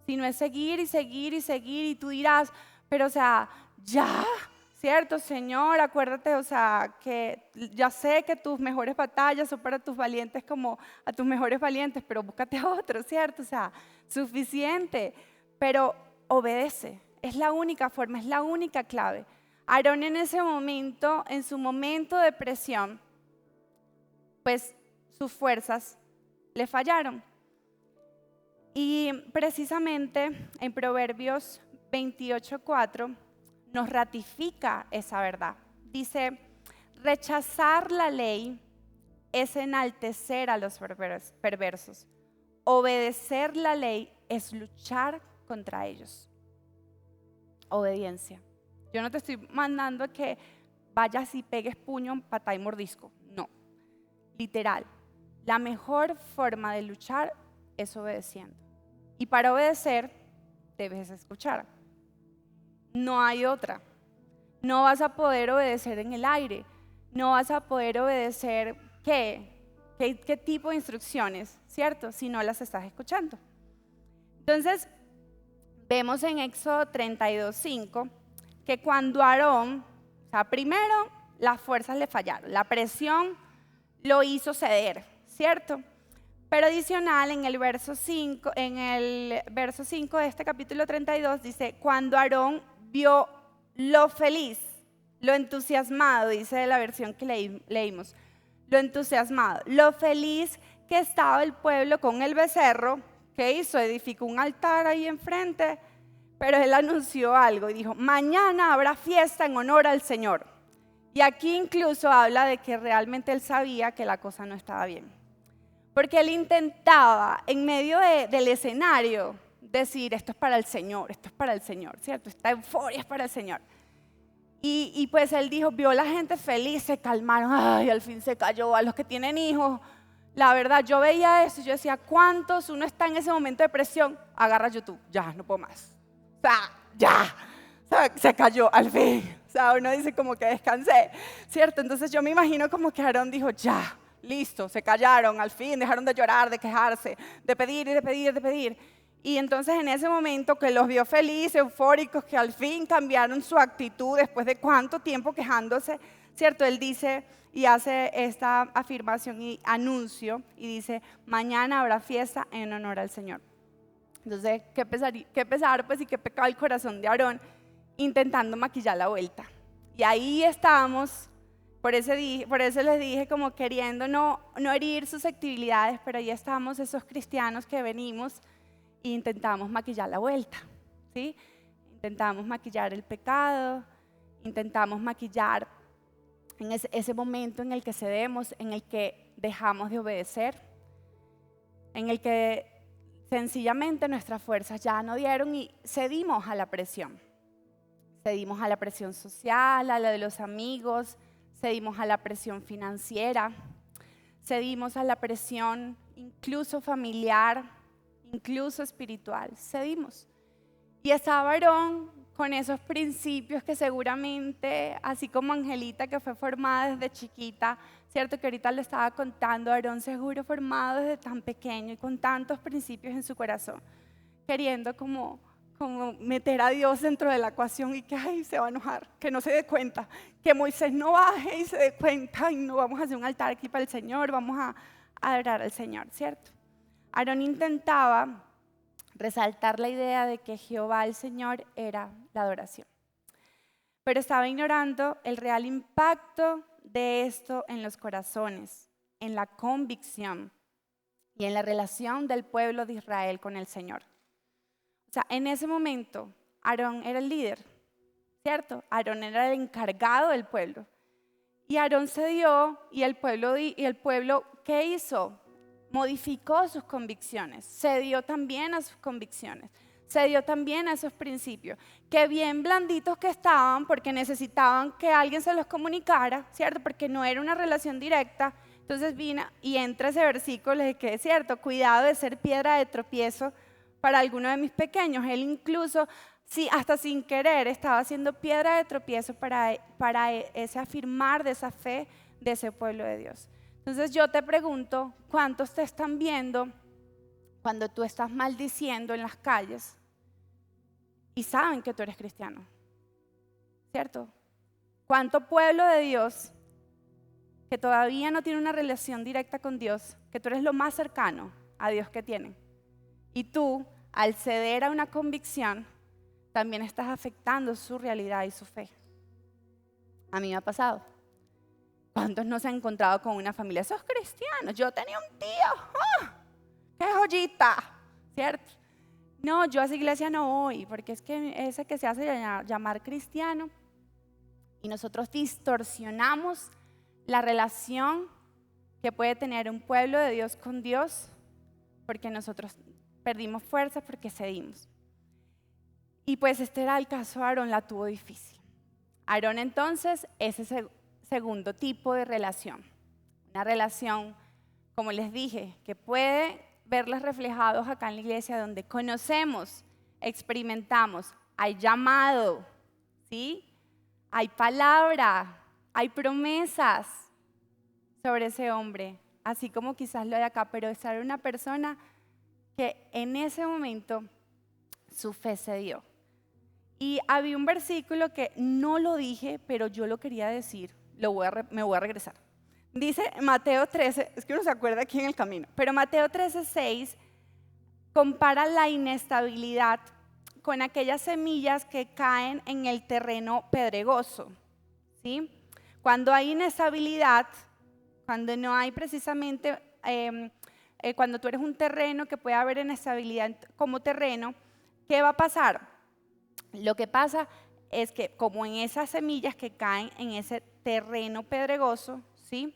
si no es seguir y seguir y seguir, y tú dirás, pero o sea, ya, ¿cierto, Señor? Acuérdate, o sea, que ya sé que tus mejores batallas son para tus valientes como a tus mejores valientes, pero búscate a otro, ¿cierto? O sea, suficiente, pero obedece. Es la única forma, es la única clave. Aarón en ese momento, en su momento de presión, pues sus fuerzas le fallaron. Y precisamente en Proverbios 28:4 nos ratifica esa verdad. Dice, rechazar la ley es enaltecer a los perversos. Obedecer la ley es luchar contra ellos. Obediencia. Yo no te estoy mandando a que vayas y pegues puño, patada y mordisco. No. Literal. La mejor forma de luchar es obedeciendo. Y para obedecer, debes escuchar. No hay otra. No vas a poder obedecer en el aire. No vas a poder obedecer ¿qué tipo de instrucciones? ¿Cierto? Si no las estás escuchando. Entonces, vemos en Éxodo 32:5 que cuando Aarón, o sea, primero las fuerzas le fallaron, la presión lo hizo ceder, ¿cierto? Pero adicional en el verso 5 de este capítulo 32 dice, cuando Aarón vio lo feliz, lo entusiasmado, dice de la versión que leímos, lo entusiasmado, lo feliz que estaba el pueblo con el becerro. ¿Qué hizo? Edificó un altar ahí enfrente, pero él anunció algo y dijo, mañana habrá fiesta en honor al Señor. Y aquí incluso habla de que realmente él sabía que la cosa no estaba bien. Porque él intentaba, en medio del escenario, decir, esto es para el Señor, ¿cierto? Esta euforia es para el Señor. Y pues él dijo, vio a la gente feliz, se calmaron, ay, al fin se cayó. A los que tienen hijos, la verdad, yo veía eso y yo decía, ¿cuántos uno está en ese momento de presión? Agarra YouTube, ya, no puedo más. O sea, ya, o sea, se cayó, al fin. O sea, uno dice como que descansé, ¿cierto? Entonces yo me imagino como que Aarón dijo, ya, listo, se callaron, al fin, dejaron de llorar, de quejarse, de pedir y de pedir, de pedir. Y entonces en ese momento que los vio felices, eufóricos, que al fin cambiaron su actitud después de cuánto tiempo quejándose, ¿cierto? Él dice y hace esta afirmación y anuncio y dice, mañana habrá fiesta en honor al Señor. Entonces, qué pesar pues y qué pecado el corazón de Aarón intentando maquillar la vuelta. Y ahí estábamos, por eso les dije como queriendo no herir susceptibilidades, pero ahí estamos esos cristianos que venimos e intentamos maquillar la vuelta, ¿sí? Intentamos maquillar el pecado, intentamos maquillar en ese momento en el que cedemos, en el que dejamos de obedecer, en el que sencillamente nuestras fuerzas ya no dieron y cedimos a la presión. Cedimos a la presión social, a la de los amigos, cedimos a la presión financiera, cedimos a la presión incluso familiar, incluso espiritual, cedimos. Y estaba Aarón con esos principios que seguramente, así como Angelita que fue formada desde chiquita, cierto que ahorita le estaba contando, Aarón seguro formado desde tan pequeño y con tantos principios en su corazón, queriendo como meter a Dios dentro de la ecuación y que ay, se va a enojar, que no se dé cuenta, que Moisés no baje y se dé cuenta y no vamos a hacer un altar aquí para el Señor, vamos a adorar al Señor, ¿cierto? Aarón intentaba resaltar la idea de que Jehová el Señor era la adoración, pero estaba ignorando el real impacto de esto en los corazones, en la convicción y en la relación del pueblo de Israel con el Señor. O sea, en ese momento Aarón era el líder, ¿cierto? Aarón era el encargado del pueblo. Y Aarón cedió y el pueblo, ¿qué hizo? Modificó sus convicciones, cedió también a sus convicciones, cedió también a esos principios, que bien blanditos que estaban porque necesitaban que alguien se los comunicara, ¿cierto? Porque no era una relación directa. Entonces vino y entra ese versículo de que es cierto, cuidado de ser piedra de tropiezo para alguno de mis pequeños. Él incluso, sí, hasta sin querer, estaba haciendo piedra de tropiezo para ese afirmar de esa fe de ese pueblo de Dios. Entonces yo te pregunto, ¿cuántos te están viendo cuando tú estás maldiciendo en las calles y saben que tú eres cristiano? ¿Cierto? ¿Cuánto pueblo de Dios que todavía no tiene una relación directa con Dios, que tú eres lo más cercano a Dios que tienen? Y tú, al ceder a una convicción, también estás afectando su realidad y su fe. A mí me ha pasado. ¿Cuántos no se han encontrado con una familia? Sos cristianos. Yo tenía un tío. ¡Oh! ¡Qué joyita! ¿Cierto? No, yo a esa iglesia no voy, porque es que ese que se hace llamar cristiano, y nosotros distorsionamos la relación que puede tener un pueblo de Dios con Dios, porque nosotros perdimos fuerza porque cedimos. Y pues este era el caso. Aarón la tuvo difícil. Aarón entonces es ese segundo tipo de relación. Una relación, como les dije, que puede verlas reflejados acá en la iglesia, donde conocemos, experimentamos, hay llamado, ¿sí? Hay palabra, hay promesas sobre ese hombre, así como quizás lo de acá, pero esa era una persona que en ese momento su fe se dio. Y había un versículo que no lo dije, pero yo lo quería decir, me voy a regresar. Dice Mateo 13, es que uno se acuerda aquí en el camino, pero Mateo 13:6 compara la inestabilidad con aquellas semillas que caen en el terreno pedregoso, ¿sí? Cuando hay inestabilidad, cuando no hay precisamente, cuando tú eres un terreno que puede haber inestabilidad como terreno, ¿qué va a pasar? Lo que pasa es que como en esas semillas que caen en ese terreno pedregoso, ¿sí?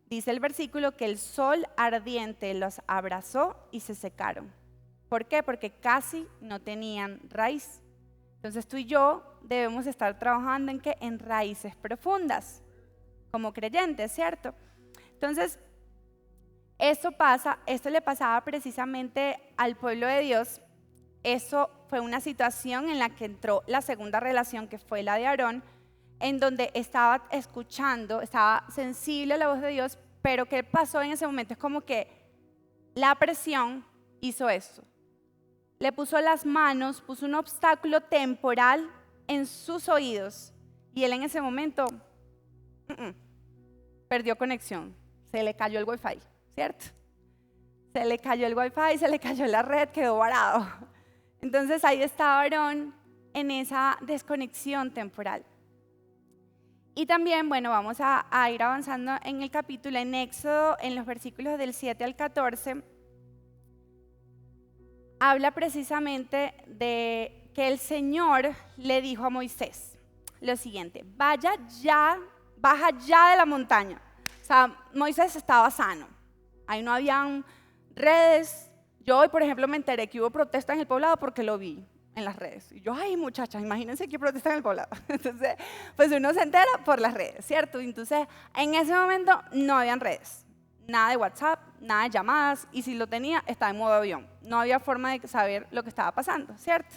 Dice el versículo que el sol ardiente los abrazó y se secaron. ¿Por qué? Porque casi no tenían raíz. Entonces tú y yo debemos estar trabajando en ¿qué? En raíces profundas, como creyentes, ¿cierto? Entonces, esto le pasaba precisamente al pueblo de Dios. Eso fue una situación en la que entró la segunda relación, que fue la de Aarón, en donde estaba escuchando, estaba sensible a la voz de Dios, pero ¿qué pasó en ese momento? Es como que la presión hizo esto. Le puso las manos, puso un obstáculo temporal en sus oídos y él en ese momento perdió conexión, se le cayó el wifi, ¿cierto? Se le cayó el wifi, se le cayó la red, quedó varado. Entonces ahí estaba Aarón en esa desconexión temporal. Y también, bueno, vamos a ir avanzando en el capítulo, en Éxodo, en los versículos del 7 al 14, habla precisamente de que el Señor le dijo a Moisés lo siguiente: baja ya de la montaña. O sea, Moisés estaba sano, ahí no habían redes. Yo hoy, por ejemplo, me enteré que hubo protestas en el poblado porque lo vi en las redes. Y yo, ay, muchachas, imagínense que protestan en el poblado. Entonces, pues uno se entera por las redes, ¿cierto? Entonces, en ese momento no habían redes, nada de WhatsApp, nada de llamadas, y si lo tenía, estaba en modo avión. No había forma de saber lo que estaba pasando, ¿cierto?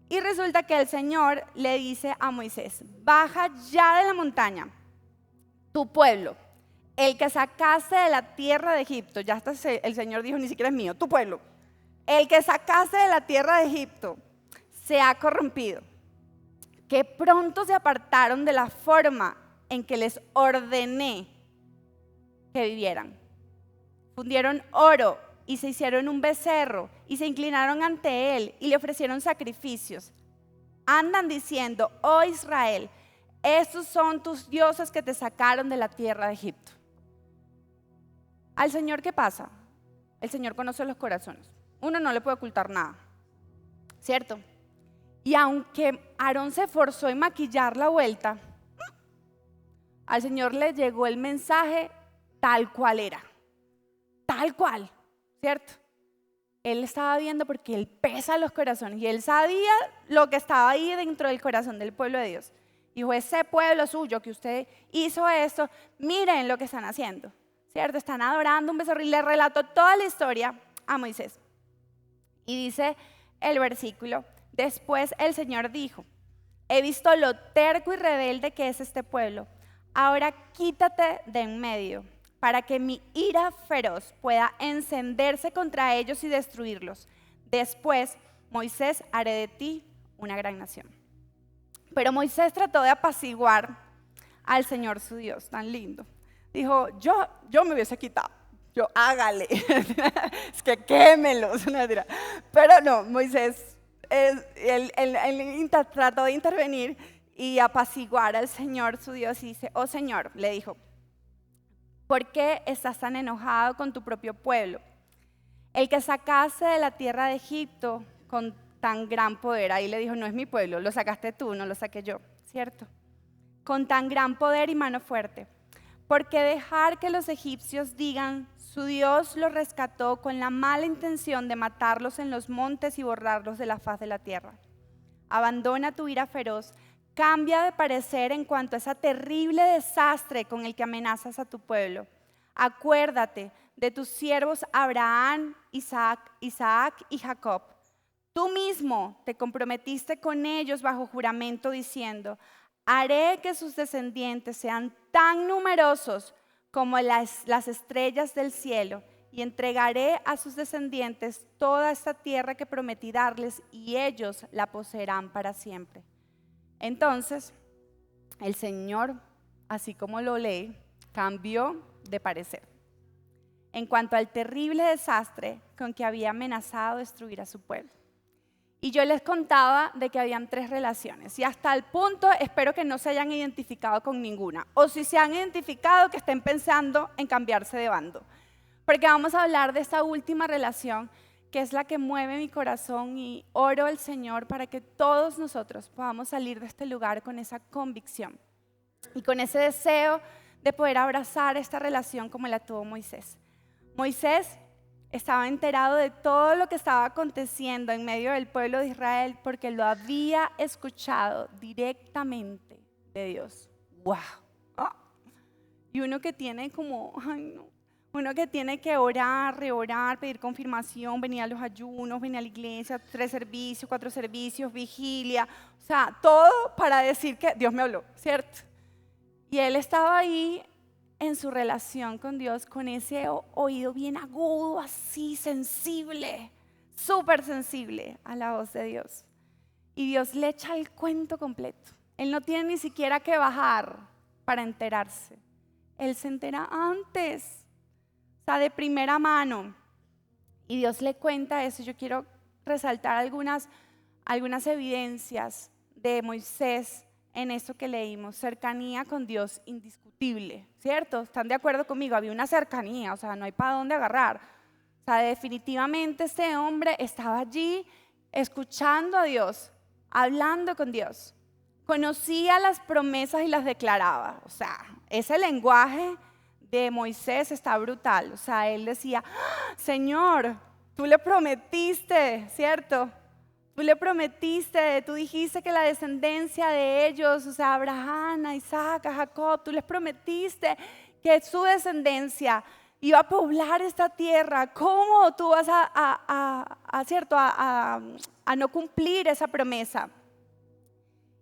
Y resulta que el Señor le dice a Moisés: baja ya de la montaña, tu pueblo, el que sacaste de la tierra de Egipto. Ya hasta el Señor dijo, ni siquiera es mío, tu pueblo. El que sacaste de la tierra de Egipto se ha corrompido, que pronto se apartaron de la forma en que les ordené que vivieran. Fundieron oro y se hicieron un becerro y se inclinaron ante él y le ofrecieron sacrificios. Andan diciendo: oh Israel, estos son tus dioses que te sacaron de la tierra de Egipto. ¿Al Señor qué pasa? El Señor conoce los corazones. Uno no le puede ocultar nada, ¿cierto? Y aunque Aarón se esforzó en maquillar la vuelta, al Señor le llegó el mensaje tal cual era, tal cual, ¿cierto? Él estaba viendo porque Él pesa los corazones y Él sabía lo que estaba ahí dentro del corazón del pueblo de Dios. Dijo, ese pueblo suyo que usted hizo esto, miren lo que están haciendo, ¿cierto? Están adorando un becerro y le relató toda la historia a Moisés. Y dice el versículo, después el Señor dijo, he visto lo terco y rebelde que es este pueblo. Ahora quítate de en medio, para que mi ira feroz pueda encenderse contra ellos y destruirlos. Después, Moisés, haré de ti una gran nación. Pero Moisés trató de apaciguar al Señor su Dios, tan lindo. Dijo, yo me hubiese quitado, yo hágale, es que quémelos. Pero no, Moisés, él trató de intervenir y apaciguar al Señor su Dios y dice, oh Señor, le dijo, ¿por qué estás tan enojado con tu propio pueblo? El que sacaste de la tierra de Egipto con tan gran poder. Ahí le dijo, no es mi pueblo, lo sacaste tú, no lo saqué yo, ¿cierto? Con tan gran poder y mano fuerte. ¿Por qué dejar que los egipcios digan, su Dios los rescató con la mala intención de matarlos en los montes y borrarlos de la faz de la tierra? Abandona tu ira feroz. Cambia de parecer en cuanto a ese terrible desastre con el que amenazas a tu pueblo. Acuérdate de tus siervos Abraham, Isaac y Jacob. Tú mismo te comprometiste con ellos bajo juramento diciendo, haré que sus descendientes sean tan numerosos como las estrellas del cielo y entregaré a sus descendientes toda esta tierra que prometí darles y ellos la poseerán para siempre. Entonces, el Señor, así como lo lee, cambió de parecer en cuanto al terrible desastre con que había amenazado destruir a su pueblo. Y yo les contaba de que habían 3 relaciones y hasta el punto espero que no se hayan identificado con ninguna o si se han identificado que estén pensando en cambiarse de bando, porque vamos a hablar de esta última relación que es la que mueve mi corazón y oro al Señor para que todos nosotros podamos salir de este lugar con esa convicción y con ese deseo de poder abrazar esta relación como la tuvo Moisés. Moisés estaba enterado de todo lo que estaba aconteciendo en medio del pueblo de Israel porque lo había escuchado directamente de Dios. ¡Wow! ¡Oh! Y uno que tiene como, ay no. Uno que tiene que orar, reorar, pedir confirmación, venir a los ayunos, venir a la iglesia, 3 servicios, 4 servicios, vigilia, o sea, todo para decir que Dios me habló, ¿cierto? Y él estaba ahí en su relación con Dios, con ese oído bien agudo, así, sensible, súper sensible a la voz de Dios. Y Dios le echa el cuento completo. Él no tiene ni siquiera que bajar para enterarse. Él se entera antes. Está de primera mano y Dios le cuenta eso. Yo quiero resaltar algunas evidencias de Moisés en esto que leímos. Cercanía con Dios indiscutible, ¿cierto? ¿Están de acuerdo conmigo? Había una cercanía, o sea, no hay para dónde agarrar. O sea, definitivamente este hombre estaba allí escuchando a Dios, hablando con Dios. Conocía las promesas y las declaraba. O sea, ese lenguaje de Moisés está brutal. O sea, él decía, Señor, tú le prometiste, ¿cierto? Tú le prometiste, tú dijiste que la descendencia de ellos, o sea, Abraham, a Isaac, a Jacob, tú les prometiste que su descendencia iba a poblar esta tierra. ¿Cómo tú vas a no cumplir esa promesa?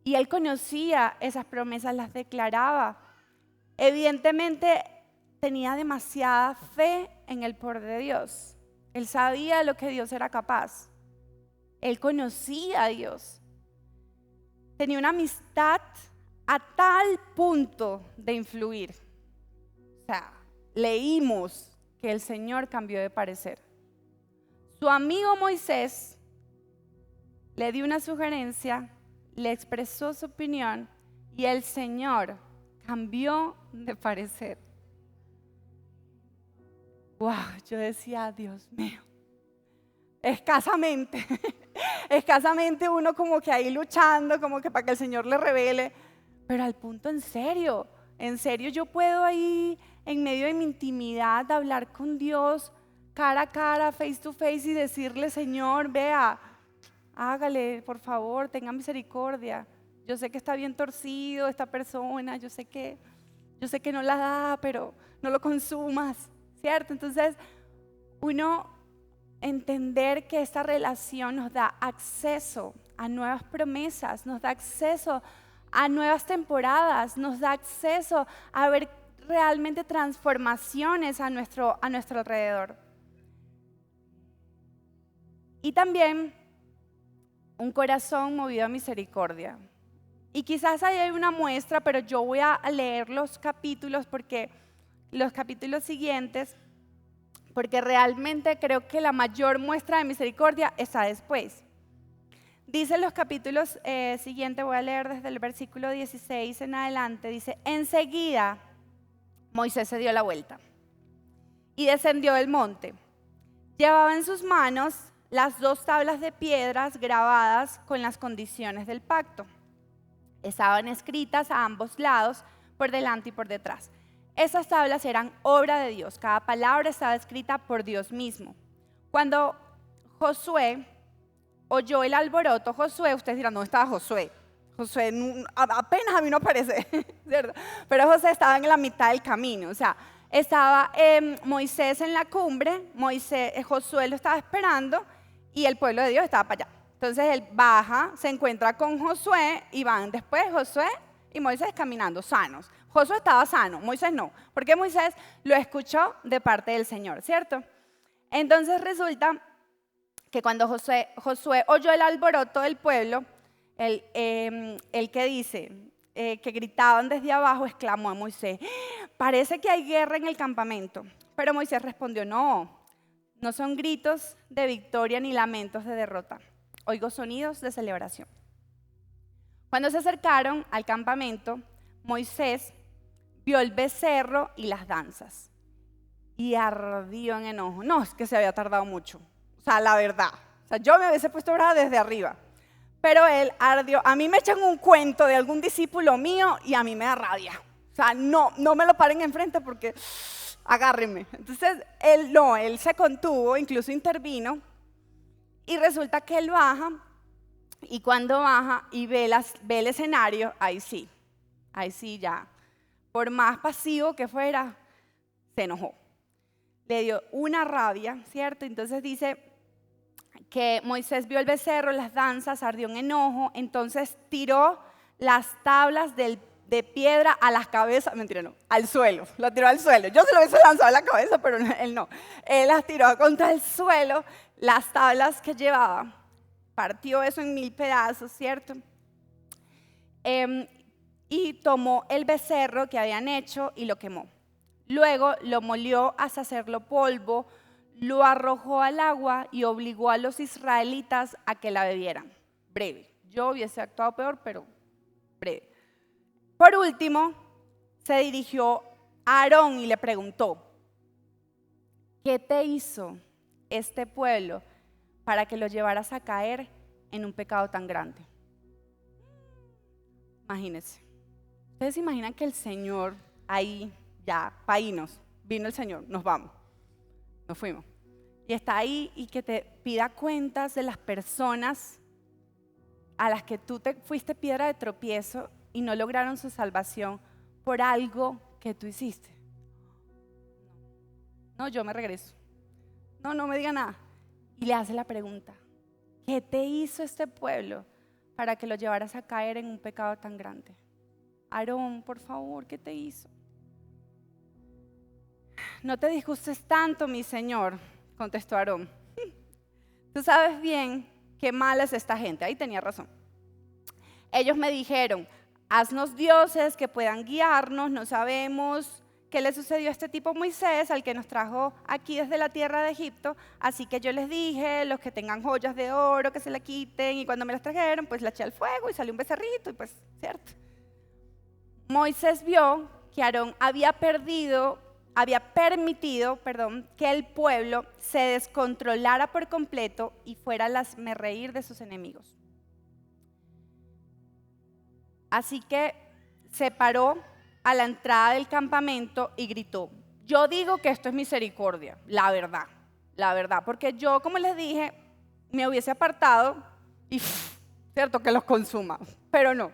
Y él conocía esas promesas, las declaraba. Evidentemente tenía demasiada fe en el poder de Dios. Él sabía de lo que Dios era capaz. Él conocía a Dios. Tenía una amistad a tal punto de influir. O sea, leímos que el Señor cambió de parecer. Su amigo Moisés le dio una sugerencia, le expresó su opinión y el Señor cambió de parecer. Wow, yo decía, Dios mío, escasamente escasamente uno como que ahí luchando, como que para que el Señor le revele, pero al punto en serio yo puedo ahí en medio de mi intimidad hablar con Dios cara a cara, face to face y decirle, Señor, vea, hágale, por favor, tenga misericordia. Yo sé que está bien torcido esta persona, yo sé que no la da, pero no lo consumas, ¿cierto? Entonces, uno entender que esta relación nos da acceso a nuevas promesas, nos da acceso a nuevas temporadas, nos da acceso a ver realmente transformaciones a nuestro alrededor. Y también un corazón movido a misericordia. Y quizás ahí hay una muestra, pero yo voy a leer los capítulos siguientes, porque realmente creo que la mayor muestra de misericordia está después. Dice los capítulos siguientes, voy a leer desde el versículo 16 en adelante, dice, enseguida Moisés se dio la vuelta y descendió del monte. Llevaba en sus manos las 2 tablas de piedras grabadas con las condiciones del pacto. Estaban escritas a ambos lados, por delante y por detrás. Esas tablas eran obra de Dios, cada palabra estaba escrita por Dios mismo. Cuando Josué oyó el alboroto, ustedes dirán, ¿dónde estaba Josué? Josué apenas a mí no aparece, ¿cierto? Pero Josué estaba en la mitad del camino, o sea, estaba Moisés en la cumbre, Josué lo estaba esperando y el pueblo de Dios estaba para allá. Entonces él baja, se encuentra con Josué y van después Josué y Moisés caminando sanos. Josué estaba sano, Moisés no, porque Moisés lo escuchó de parte del Señor, ¿cierto? Entonces resulta que cuando Josué oyó el alboroto del pueblo, el que dice, que gritaban desde abajo, exclamó a Moisés, parece que hay guerra en el campamento. Pero Moisés respondió, no son gritos de victoria ni lamentos de derrota. Oigo sonidos de celebración. Cuando se acercaron al campamento, Moisés vio el becerro y las danzas y ardió en enojo. No, es que se había tardado mucho. O sea, la verdad. O sea, yo me hubiese puesto brava desde arriba. Pero él ardió. A mí me echan un cuento de algún discípulo mío y a mí me da rabia. O sea, no me lo paren enfrente porque agárrenme. Entonces, él se contuvo, incluso intervino. Y resulta que él baja, y cuando baja y ve el escenario, ahí sí ya, por más pasivo que fuera, se enojó. Le dio una rabia, ¿cierto? Entonces dice que Moisés vio el becerro, las danzas, ardió en enojo, entonces tiró las tablas de piedra a las cabezas, mentira no, al suelo, lo tiró al suelo. Yo se lo hubiese lanzado a la cabeza, pero él no. Él las tiró contra el suelo, las tablas que llevaba, partió eso en 1000 pedazos, ¿cierto? Y tomó el becerro que habían hecho y lo quemó. Luego lo molió hasta hacerlo polvo, lo arrojó al agua y obligó a los israelitas a que la bebieran. Breve. Yo hubiese actuado peor, pero breve. Por último, se dirigió a Aarón y le preguntó, ¿qué te hizo este pueblo para que lo llevaras a caer en un pecado tan grande? Imagínense. ¿Ustedes se imaginan que el Señor ahí, ya, paínos, vino el Señor, nos vamos, nos fuimos? Y está ahí y que te pida cuentas de las personas a las que tú te fuiste piedra de tropiezo y no lograron su salvación por algo que tú hiciste. No, yo me regreso. No me diga nada. Y le hace la pregunta, ¿qué te hizo este pueblo para que lo llevaras a caer en un pecado tan grande? Aarón, por favor, ¿qué te hizo? No te disgustes tanto, mi Señor, contestó Aarón. Tú sabes bien qué mala es esta gente. Ahí tenía razón. Ellos me dijeron, haznos dioses que puedan guiarnos, no sabemos qué le sucedió a este tipo Moisés, al que nos trajo aquí desde la tierra de Egipto, así que yo les dije, los que tengan joyas de oro, que se la quiten, y cuando me las trajeron, pues la eché al fuego y salió un becerrito, y pues, ¿cierto? Moisés vio que Aarón había perdido había permitido, que el pueblo se descontrolara por completo y fuera el hazmerreír de sus enemigos. Así que se paró a la entrada del campamento y gritó: yo digo que esto es misericordia, la verdad, porque yo, como les dije, me hubiese apartado y cierto que los consuma, pero no.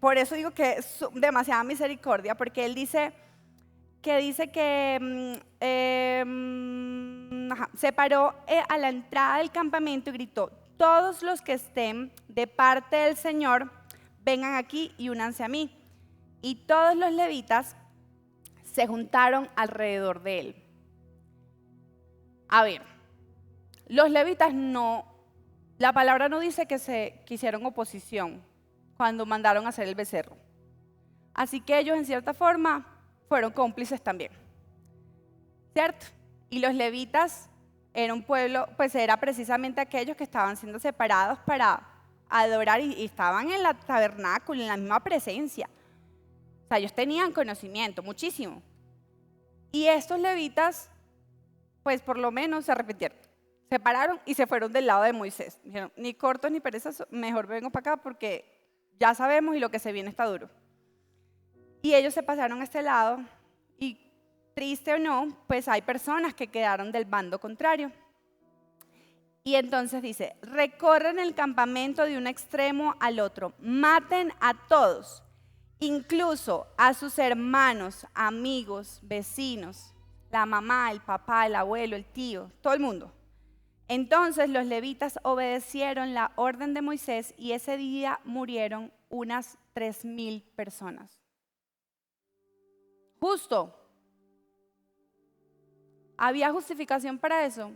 Por eso digo que es demasiada misericordia, porque él dice que se paró a la entrada del campamento y gritó: todos los que estén de parte del Señor, vengan aquí y únanse a mí. Y todos los levitas se juntaron alrededor de él. A ver, los levitas la palabra no dice que hicieron oposición cuando mandaron a hacer el becerro. Así que ellos en cierta forma fueron cómplices también, ¿cierto? Y los levitas era un pueblo, pues era precisamente aquellos que estaban siendo separados para adorar y estaban en la tabernáculo, en la misma presencia. O sea, ellos tenían conocimiento, muchísimo. Y estos levitas, pues por lo menos se arrepintieron. Se pararon y se fueron del lado de Moisés. Dijeron: ni cortos ni perezas, mejor vengo para acá porque ya sabemos y lo que se viene está duro. Y ellos se pasaron a este lado y, triste o no, pues hay personas que quedaron del bando contrario. Y entonces dice: recorren el campamento de un extremo al otro, maten a todos, incluso a sus hermanos, amigos, vecinos, la mamá, el papá, el abuelo, el tío, todo el mundo. Entonces los levitas obedecieron la orden de Moisés y ese día murieron unas 3,000 personas. Justo. ¿Había justificación para eso?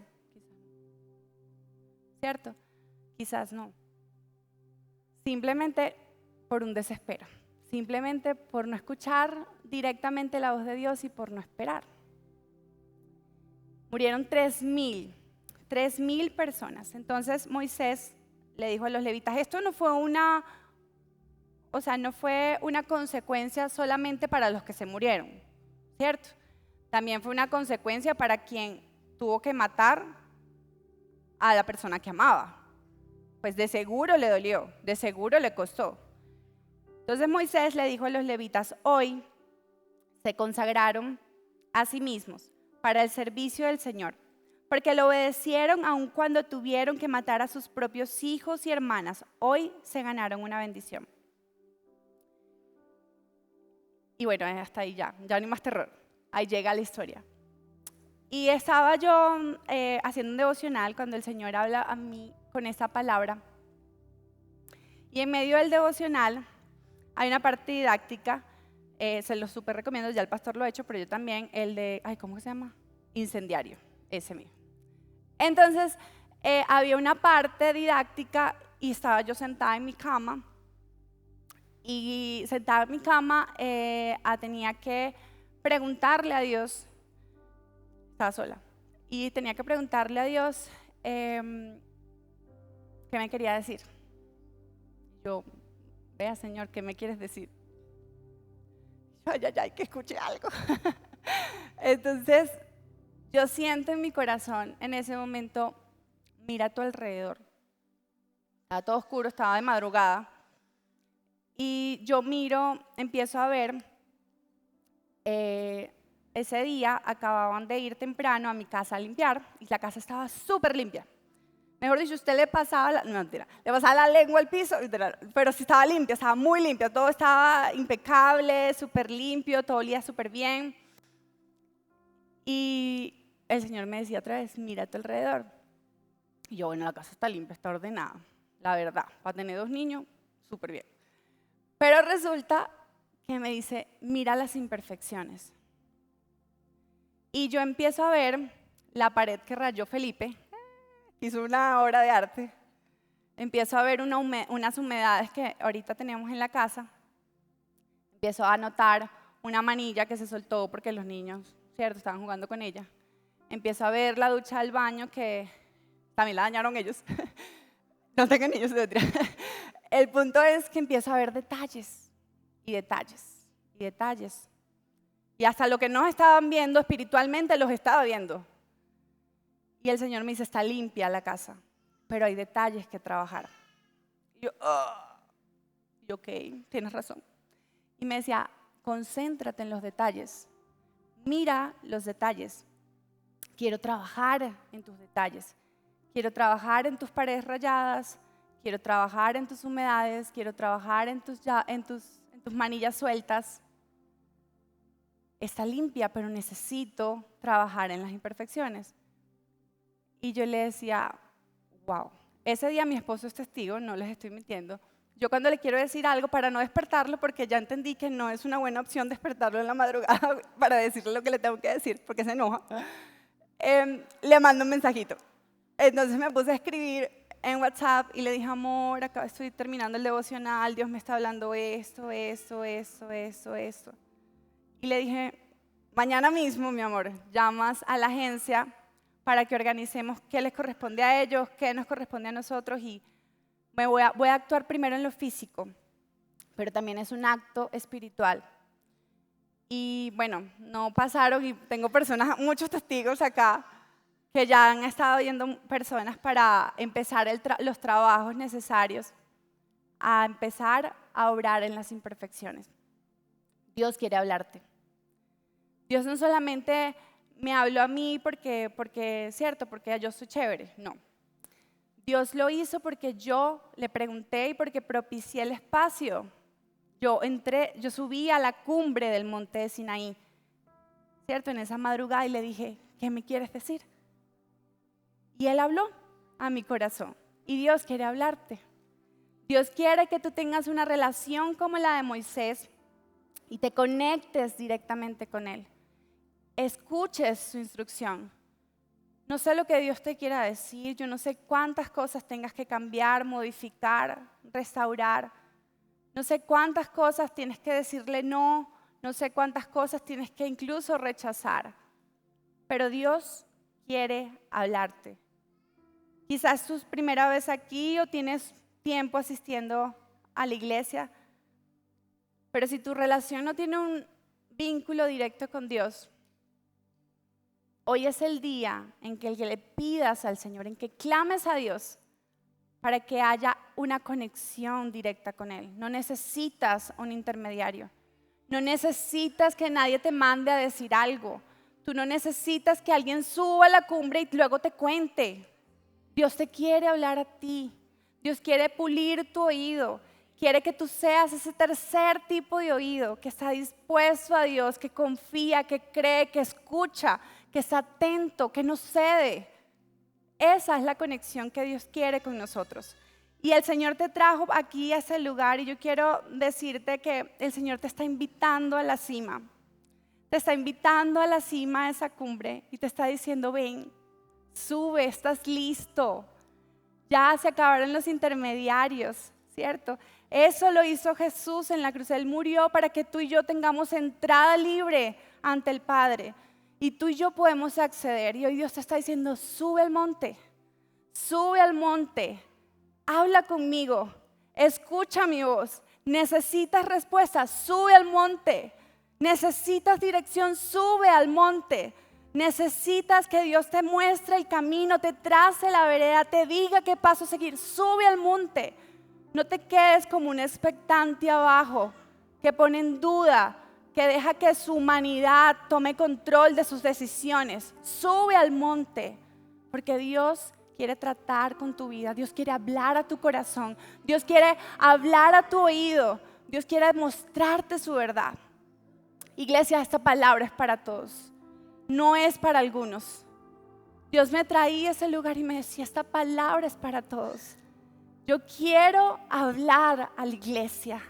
¿Cierto? Quizás no. Simplemente por un desespero. Simplemente por no escuchar directamente la voz de Dios y por no esperar. Murieron 3,000 personas. Entonces Moisés le dijo a los levitas: esto no fue una consecuencia solamente para los que se murieron, ¿cierto? También fue una consecuencia para quien tuvo que matar a la persona que amaba. Pues de seguro le dolió, de seguro le costó. Entonces Moisés le dijo a los levitas: hoy se consagraron a sí mismos para el servicio del Señor, porque lo obedecieron aun cuando tuvieron que matar a sus propios hijos y hermanas. Hoy se ganaron una bendición. Y bueno, hasta ahí ya no hay más terror. Ahí llega la historia. Y estaba yo haciendo un devocional cuando el Señor habla a mí con esa palabra. Y en medio del devocional hay una parte didáctica, se lo súper recomiendo, ya el pastor lo ha hecho, pero yo también, el de, ¿cómo se llama? Incendiario, ese mío. Entonces, había una parte didáctica y estaba yo sentada en mi cama. Y sentada en mi cama tenía que preguntarle a Dios, estaba sola, y tenía que preguntarle a Dios qué me quería decir. Yo: vea, Señor, ¿qué me quieres decir? Ay, que escuche algo. Entonces, yo siento en mi corazón en ese momento: mira a tu alrededor. Estaba todo oscuro, estaba de madrugada. Y yo miro, empiezo a ver, ese día acababan de ir temprano a mi casa a limpiar y la casa estaba súper limpia. Mejor dicho, usted le pasaba le pasaba la lengua al piso, pero sí estaba limpia, estaba muy limpia, todo estaba impecable, súper limpio, todo olía súper bien. Y el Señor me decía otra vez: mira a tu alrededor. Y yo: bueno, la casa está limpia, está ordenada, la verdad, para tener 2 niños, súper bien. Pero resulta que me dice: mira las imperfecciones. Y yo empiezo a ver la pared que rayó Felipe, hizo una obra de arte. Empiezo a ver unas humedades que ahorita tenemos en la casa. Empiezo a notar una manilla que se soltó porque los niños, ¿cierto?, estaban jugando con ella. Empiezo a ver la ducha del baño que también la dañaron ellos. No tengo niños de otra. El punto es que empiezo a ver detalles y detalles y detalles. Y hasta lo que no estaban viendo espiritualmente los estaba viendo. Y el Señor me dice, está limpia la casa, pero hay detalles que trabajar. Y yo, ok, tienes razón. Y me decía, concéntrate en los detalles. Mira los detalles. Quiero trabajar en tus detalles. Quiero trabajar en tus paredes rayadas. Quiero trabajar en tus humedades. Quiero trabajar en tus manillas sueltas. Está limpia, pero necesito trabajar en las imperfecciones. Y yo le decía, wow. Ese día mi esposo es testigo, no les estoy mintiendo. Yo cuando le quiero decir algo para no despertarlo, porque ya entendí que no es una buena opción despertarlo en la madrugada para decirle lo que le tengo que decir, porque se enoja, le mando un mensajito. Entonces me puse a escribir en WhatsApp y le dije, amor, acá estoy terminando el devocional, Dios me está hablando esto. Y le dije, mañana mismo, mi amor, llamas a la agencia para que organicemos qué les corresponde a ellos, qué nos corresponde a nosotros y voy a actuar primero en lo físico, pero también es un acto espiritual. Y bueno, no pasaron y tengo muchos testigos acá que ya han estado viendo personas para empezar los trabajos necesarios a empezar a obrar en las imperfecciones. Dios quiere hablarte. Dios no solamente me habló a mí porque cierto, porque yo soy chévere, no. Dios lo hizo porque yo le pregunté y porque propicié el espacio. Yo subí a la cumbre del monte de Sinaí, cierto, en esa madrugada y le dije, ¿qué me quieres decir? Y Él habló a mi corazón y Dios quiere hablarte. Dios quiere que tú tengas una relación como la de Moisés y te conectes directamente con Él. Escuches su instrucción. No sé lo que Dios te quiera decir, yo no sé cuántas cosas tengas que cambiar, modificar, restaurar. No sé cuántas cosas tienes que decirle no sé cuántas cosas tienes que incluso rechazar. Pero Dios quiere hablarte. Quizás es tu primera vez aquí o tienes tiempo asistiendo a la iglesia, pero si tu relación no tiene un vínculo directo con Dios, hoy es el día en que le pidas al Señor, en que clames a Dios para que haya una conexión directa con Él. No necesitas un intermediario. No necesitas que nadie te mande a decir algo. Tú no necesitas que alguien suba a la cumbre y luego te cuente. Dios te quiere hablar a ti. Dios quiere pulir tu oído. Quiere que tú seas ese tercer tipo de oído que está dispuesto a Dios, que confía, que cree, que escucha, que está atento, que no cede. Esa es la conexión que Dios quiere con nosotros. Y el Señor te trajo aquí a ese lugar y yo quiero decirte que el Señor te está invitando a la cima. Te está invitando a la cima de esa cumbre y te está diciendo, ven, sube, estás listo. Ya se acabaron los intermediarios, ¿cierto? Eso lo hizo Jesús en la cruz. Él murió para que tú y yo tengamos entrada libre ante el Padre. Y tú y yo podemos acceder. Y hoy Dios te está diciendo, sube al monte, habla conmigo, escucha mi voz. Necesitas respuestas, sube al monte. Necesitas dirección, sube al monte. Necesitas que Dios te muestre el camino, te trace la vereda, te diga qué paso seguir, sube al monte. No te quedes como un expectante abajo que pone en duda, que deja que su humanidad tome control de sus decisiones. Sube al monte, porque Dios quiere tratar con tu vida. Dios quiere hablar a tu corazón. Dios quiere hablar a tu oído. Dios quiere mostrarte su verdad. Iglesia, esta palabra es para todos. No es para algunos. Dios me traía a ese lugar y me decía, esta palabra es para todos. Yo quiero hablar a la iglesia.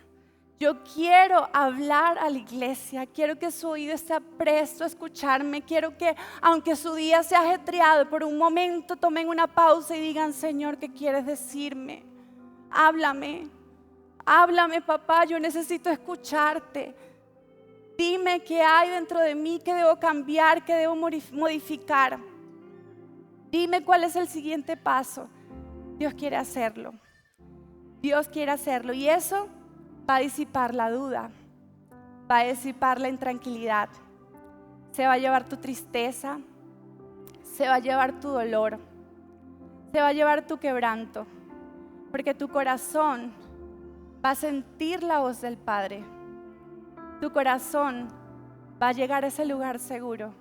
Yo quiero hablar a la iglesia. Quiero que su oído esté presto a escucharme. Quiero que, aunque su día sea ajetreado, por un momento tomen una pausa y digan, Señor, ¿qué quieres decirme? Háblame. Háblame, papá. Yo necesito escucharte. Dime qué hay dentro de mí, qué debo cambiar, qué debo modificar. Dime cuál es el siguiente paso. Dios quiere hacerlo. Dios quiere hacerlo. Y eso va a disipar la duda, va a disipar la intranquilidad, se va a llevar tu tristeza, se va a llevar tu dolor, se va a llevar tu quebranto, porque tu corazón va a sentir la voz del Padre. Tu corazón va a llegar a ese lugar seguro.